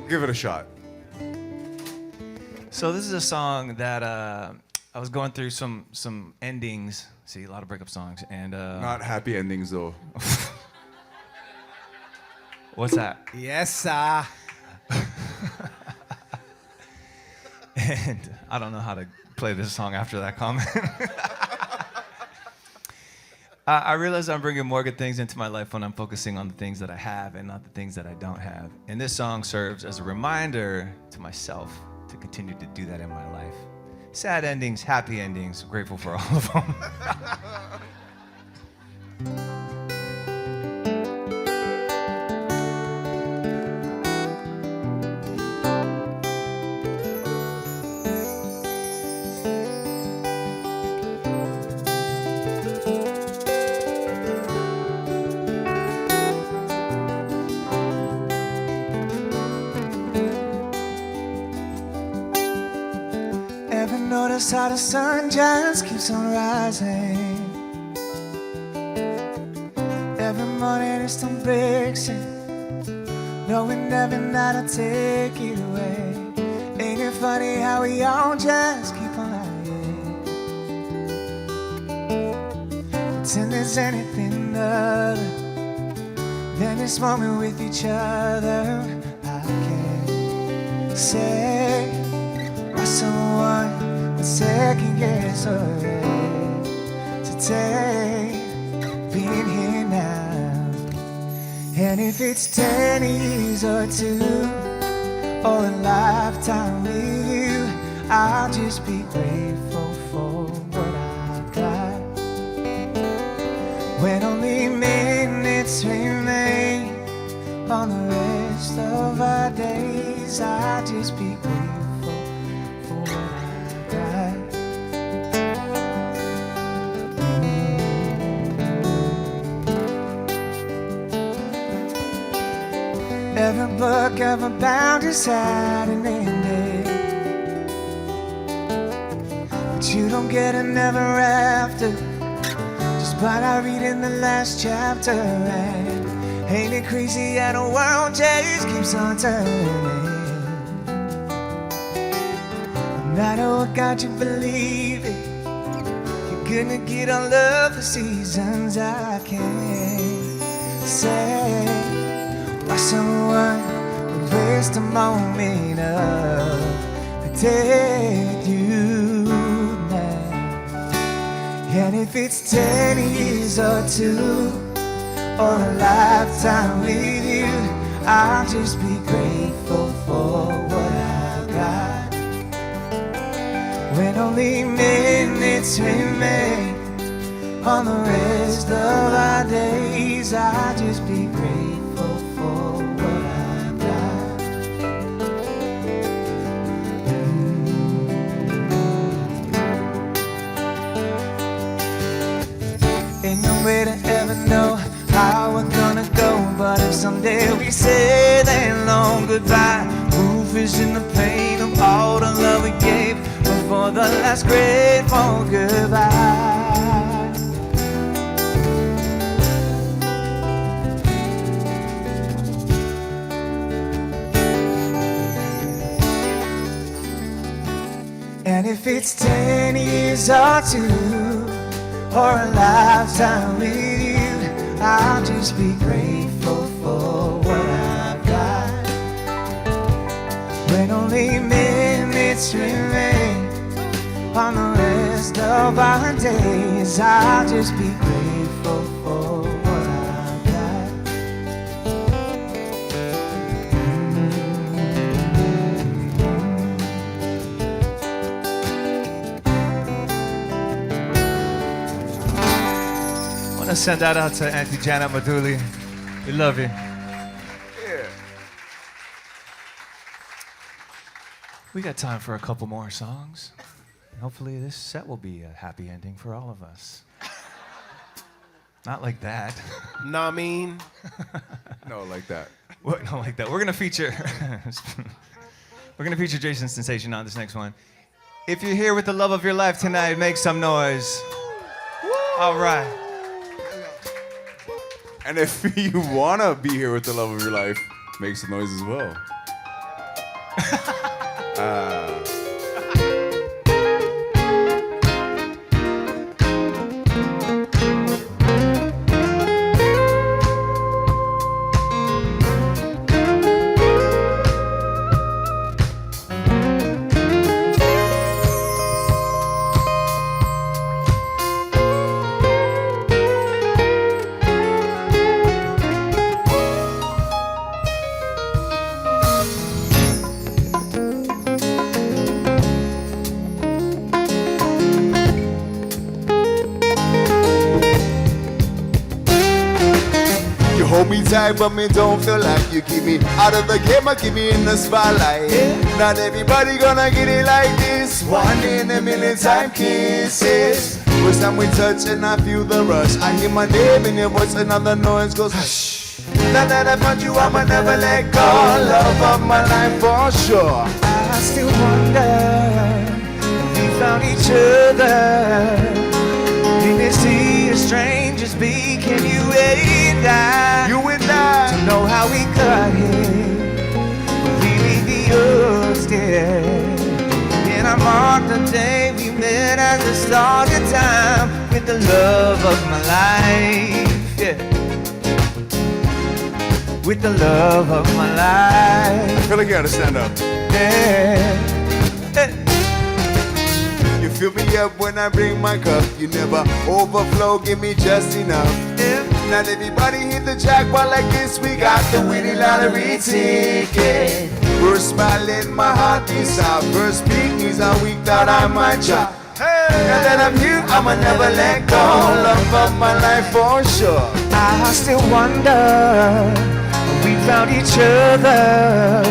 give it a shot. So this is a song that I was going through some endings. See, a lot of breakup songs, and Not happy endings, though. What's that? Yes, sir. And I don't know how to play this song after that comment. I realize I'm bringing more good things into my life when I'm focusing on the things that I have and not the things that I don't have. And this song serves as a reminder to myself to continue to do that in my life. Sad endings, happy endings, I'm grateful for all of them. Notice how the sun just keeps on rising. Every morning it still breaks in, knowing every night I'll take it away. Ain't it funny how we all just keep on lying? Pretend there's anything other than this moment with each other. I can't say why someone second guess already today being here now. And if it's 10 years or 2 or a lifetime with you, I'll just be grateful for what I've got. When only minutes remain on the rest of our days, I'll just be grateful. Every book ever bound just had an ending, but you don't get a never after just by not reading the last chapter. And ain't it crazy how the world just keeps on turning? No matter what God you believe in, gonna get all of the seasons I can say. Why someone would waste a moment of the day with you now? And if it's 10 years or 2 or a lifetime with you, I'll just be grateful for what I've got. When only minutes remain on the rest of our days, I'll just be grateful for what I've got. Ain't no way to ever know how we're gonna go, but if someday we say that long goodbye, proof is in the pain of all the love we gave before the last grateful goodbye. And if it's 10 years or 2 or a lifetime with you, I'll just be grateful for what I've got. When only minutes remain on the rest of our days, I'll just be grateful for what I've got. I want to send that out to Auntie Janet Maduli. We love you. We got time for a couple more songs. And hopefully this set will be a happy ending for all of us. Not like that. Nah, mean. No, like that. What? Not like that. We're gonna feature Jason Sensation on this next one. If you're here with the love of your life tonight, make some noise. All right. And if you wanna be here with the love of your life, make some noise as well. Hold me tight, but me don't feel like you keep me out of the game or keep me in the spotlight. Not everybody gonna get it like this. One in a million time kisses. First time we touch and I feel the rush. I hear my name in your voice, another noise goes hush. Now that I found you, I'ma never let go. Love of my life for sure. I still wonder if we found each other in this sea of strangers became you and I. You and I. To know how we got here, but we leave the odds there. And I mark the day we met as the start of time with the love of my life. Yeah. With the love of my life. I feel like you gotta stand up. Yeah. You fill me up when I bring my cup. You never overflow, give me just enough. Not everybody hit the jackpot like this. We got the winning lottery ticket. First smile in my heart beats out. First peak means a week that I might drop. Now that I'm here, I'ma never let go. Love of my life for sure. I still wonder if we found each other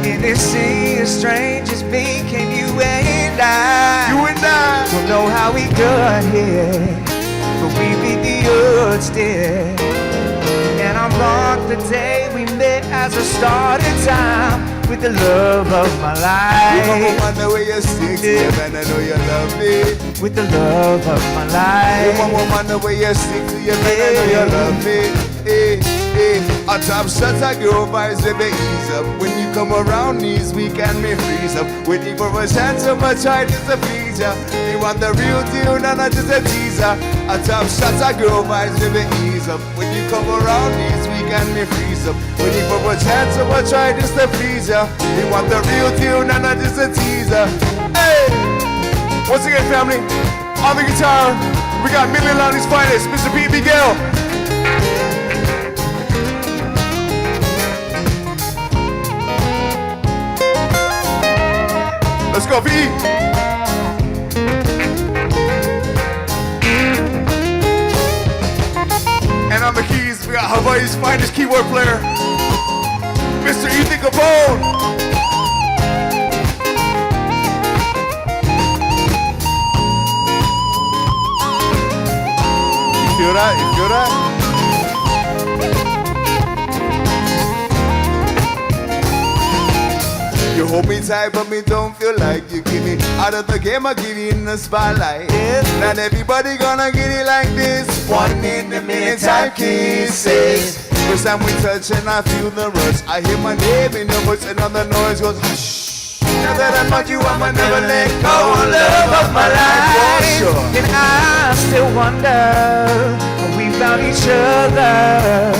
in this sea of strangers became you and I. You and I. Don't know how we got here, but we beat the odds there. And I marked the day we met as a start of time with the love of my life. Woman, the way you stick to your man, I know you love me. With the love of my life. Woman, the way you stick to your man, I know you love me. I A top shots, I go vibes, baby, ease up. When you come around, knees weak and me freeze up. Waiting for a chance, so much try just to please ya. You want the real deal, not just a teaser. A top shots, I go vibes, baby, ease up. When you come around, knees weak and me freeze up. Waiting for a chance, so much try just to please ya. You want the real deal, not just a teaser. Hey! Once again, family, on the guitar, we got Mililani's finest, Mr. Pi'i Miguel. Let's go, Pi'i. And on the keys, we got Hawaii's finest keyboard player, Mr. Capone. You feel that? You feel that? You hold me tight, but me don't feel like you give me out of the game. I give you in the spotlight. Not everybody gonna get it like this. One in a minute type kisses. First time we touch and I feel the rush. I hear my name in your voice, another noise goes hush. Now that I found you, I'ma never let go. Love of my life, And I still wonder how we found each other.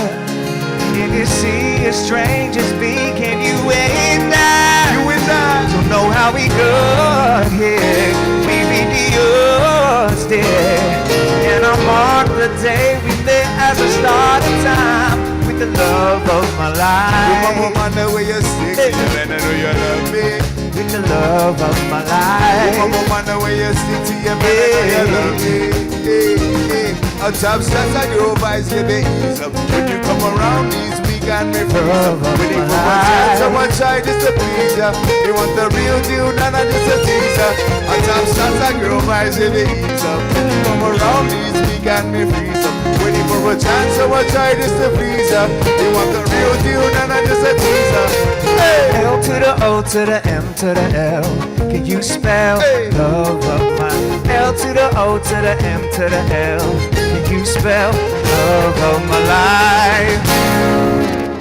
In this sea of strangers can you and I? You and I don't know how we got here. Maybe yours did. And I mark the day we met as the start of time with the love of my life. Your mama wonder where you're sticking, and I know you love me. With the love of my life. Your mama wonder where you stick to your man, I know you love me. A top shots, I go vibes, baby, ease up. When you come around, these weak and me freeze up. Waiting for one chance, so much try just to please ya. You want the real deal, not just a teaser. A top shots, I go vibes, baby, ease up. When you come around, these weak and me freeze up. Waiting for a chance, so much try just to please ya. You want the real deal, not just a teaser. Hey! L to the O to the M to the L. Can you spell love of mine? L to the O to the M to the L. Can you spell love of my life?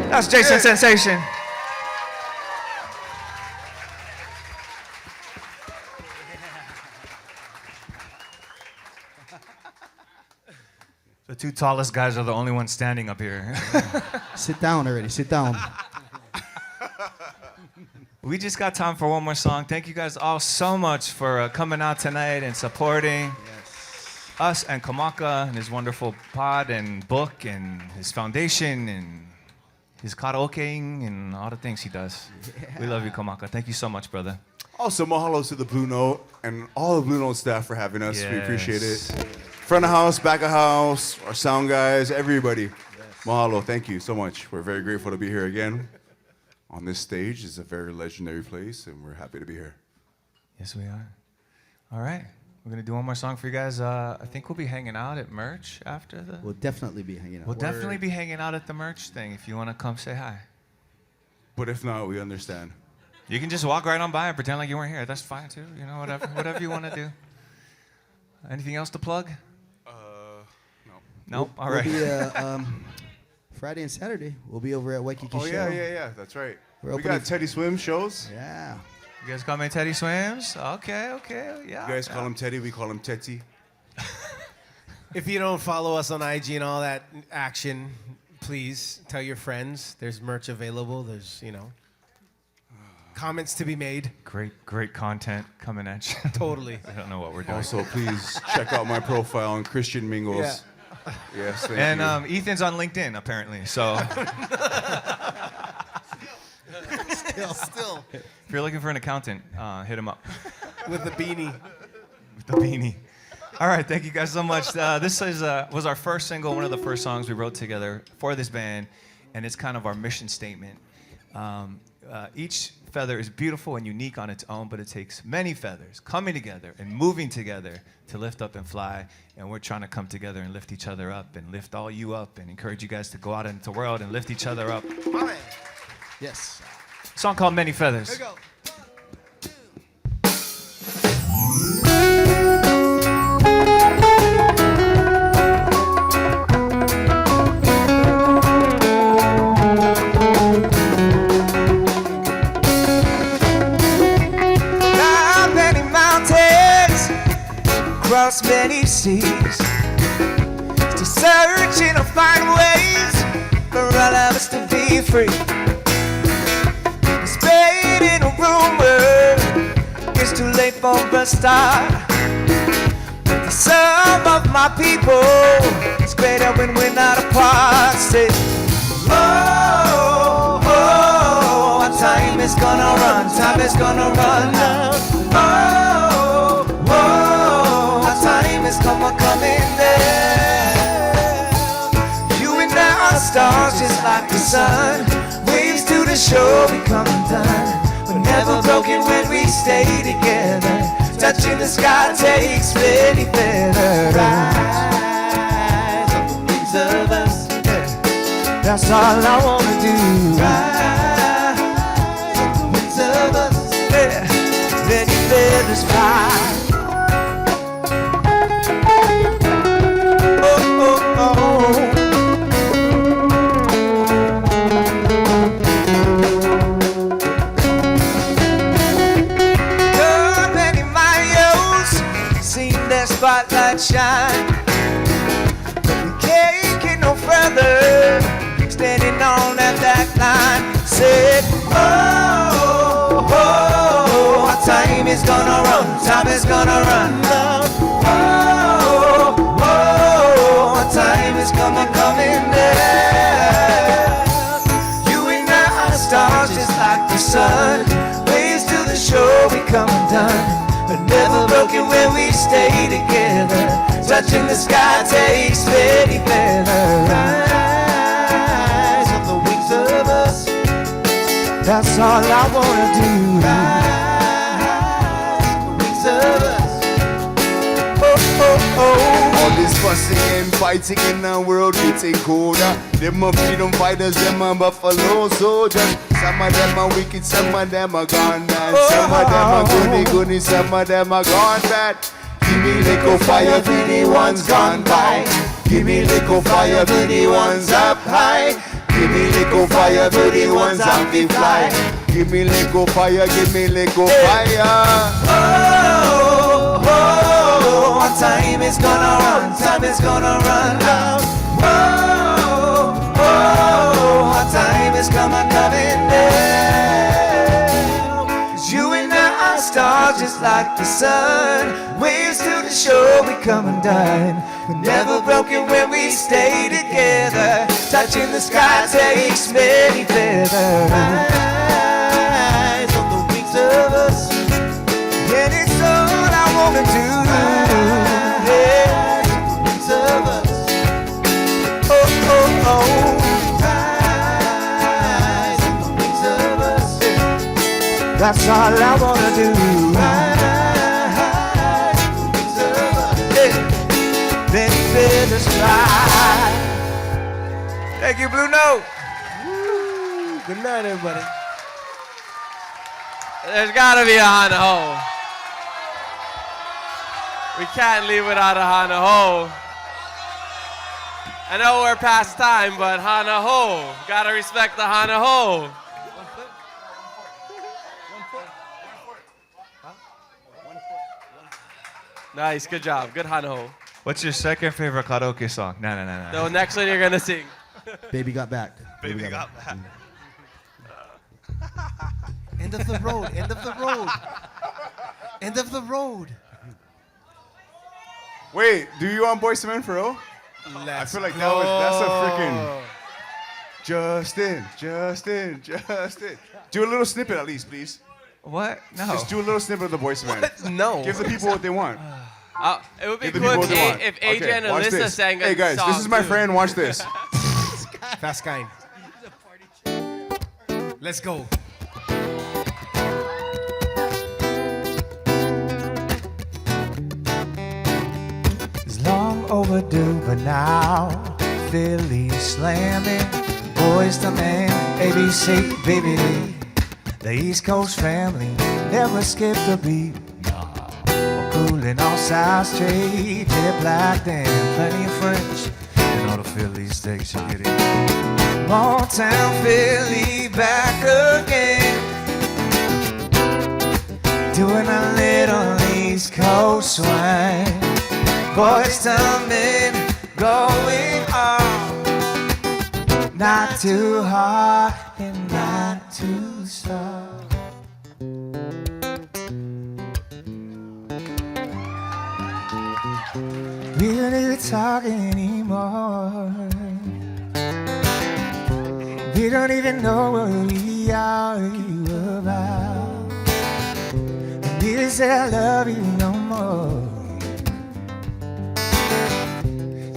That's Jason Sensation. The two tallest guys are the only ones standing up here. Sit down already. Sit down. We just got time for one more song. Thank you guys all so much for coming out tonight and supporting us and Kamaka and his wonderful pod and book and his foundation and his karaokeing and all the things he does. Yeah. We love you, Kamaka. Thank you so much, brother. Also, mahalo to the Blue Note and all the Blue Note staff for having us. Yes. We appreciate it. Front of house, back of house, our sound guys, everybody. Yes. Mahalo, thank you so much. We're very grateful to be here again. On this stage is a very legendary place, and we're happy to be here. Yes, we are. All right. We're going to do one more song for you guys. I think we'll be hanging out at merch after the... We'll definitely be hanging out. We'll definitely be hanging out at the merch thing if you want to come say hi. But if not, we understand. You can just walk right on by and pretend like you weren't here. That's fine, too. You know, whatever you want to do. Anything else to plug? No. Nope? All right. We'll be, Friday and Saturday, we'll be over at Waikiki Show. Oh, yeah, that's right. We got Teddy Swim shows. Yeah. You guys call me Teddy Swims? Okay, yeah. You guys call him Teddy, we call him Tetty. If you don't follow us on IG and all that action, please tell your friends. There's merch available. There's, comments to be made. Great content coming at you. Totally. I don't know what we're doing. Also, please check out my profile on Christian Mingles. Yeah. Yes, thank and you. Ethan's on LinkedIn, apparently, so. Still. If you're looking for an accountant, hit him up. With the beanie. With the beanie. All right, thank you guys so much. This was our first single, one of the first songs we wrote together for this band, and it's kind of our mission statement. Each feather is beautiful and unique on its own, but it takes many feathers coming together and moving together to lift up and fly. And we're trying to come together and lift each other up and lift all you up and encourage you guys to go out into the world and lift each other up. Yes. A song called Many Feathers. Here we go. seas. Still searching to find ways for all of us to be free. Spreading a rumor, it's too late for a start. But the sum of my people is greater when we're not apart. Say, oh, oh, our time is gonna run, time is gonna run out. Oh, oh, our time is coming down. You and I are stars just like the sun. Waves to the shore, we come undone. We're never broken when we stay together. Touching the sky takes many feathers. Rise on the wings of us. That's all I wanna do. Rise on the wings of us. Let your feathers fly. Oh, oh, oh. Spotlight shine, but we can't get no further. Standing on that line, said, oh, oh, our time is gonna run, time is gonna run. Oh, oh, our time is coming down. You and I are stars just like the sun. Waves to the shore, we come undone. But never broken when we stay together. Touching the sky takes many feathers. Rise on the wings of us. That's all I wanna do. Rise on the wings of us. Oh, oh, oh. All this fussing and fighting in the world getting colder. Them are freedom fighters, them are buffalo soldiers. Some of them are wicked, some of them are gone bad. Some of them are goody, some of them are gone bad. Give me little fire for the ones gone by. Give me little fire for the ones up high. Give me little fire for the ones up the fly. Give me little fire, give me little fire. Oh, oh, our time is gonna run, time is gonna run out. Oh, oh, our time is coming down. 'Cause you and I are stars just like the sun. Waves to the shore, we come undone. We're never broken when we stay together. Touching the sky takes many feathers. Rise on the wings of us. And it's all I wanna do. Rise on the wings of us. Oh, oh, oh. Rise on the wings of us. That's all I wanna do. Rise on the wings of us. Then feathers fly. Thank you, Blue Note. Woo. Good night, everybody. There's gotta be a Hanohō. We can't leave without a Hanohō. I know we're past time, but Hanohō. Gotta respect the Hanohō. Nice, good job. Good Hanohō. What's your second favorite karaoke song? No. The next one you're gonna sing. Baby Got Back. Baby Got Back. End of the road, end of the road. End of the road. Wait, do you want Boyz II Men for real? I feel like that's a freaking Justin. Do a little snippet at least, please. What? No. Just do a little snippet of the Boyz II Men. What? No. Give the people what they want. It would be Give the cool people what they want. if AJ and watch Alyssa this. sang a Hey guys, song this is my too. friend. Watch this. Fast kind. Let's go. It's long overdue, but now Philly's slamming. Boys to men, ABC, BBD. The East Coast family never skipped a beat. We're cooling on South Street, jet black and plenty of French. And all the Philly station get it. Motown Philly back again, doing a little East Coast swing. Boys tumbling, going on. Not too hard and not too soft. We don't even talk anymore. We don't even know what we argue about. Neither say I love you no more.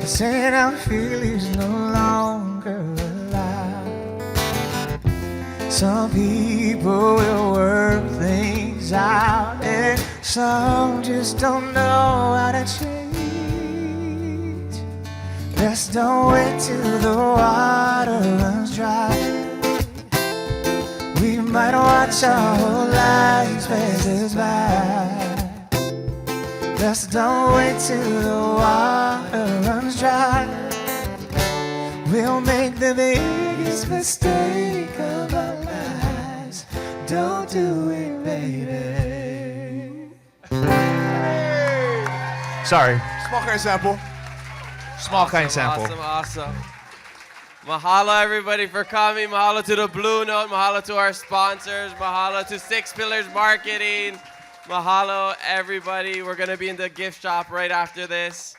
Saying I feel is no longer allowed. Some people will work things out, and some just don't know how to change. Let's don't wait till the water runs dry. We might watch our whole lives pass us by. Let's don't wait till the water runs dry. We'll make the biggest mistake of our lives. Don't do it, baby. Sorry. Small kind sample. Small kind sample. Awesome. Mahalo, everybody, for coming. Mahalo to the Blue Note. Mahalo to our sponsors. Mahalo to Six Pillars Marketing. Mahalo, everybody. We're going to be in the gift shop right after this.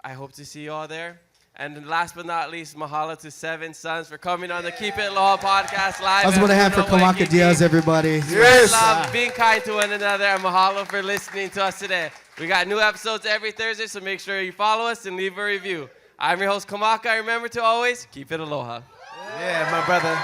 I hope to see you all there. And then last but not least, mahalo to Seven Sons for coming on the Keep It Aloha podcast live. Let's put a hand for Kawika Diaz, everybody. Yes. Love, being kind to one another, and mahalo for listening to us today. We got new episodes every Thursday, so make sure you follow us and leave a review. I'm your host, Kamaka. Remember to always keep it aloha. Yeah, my brother.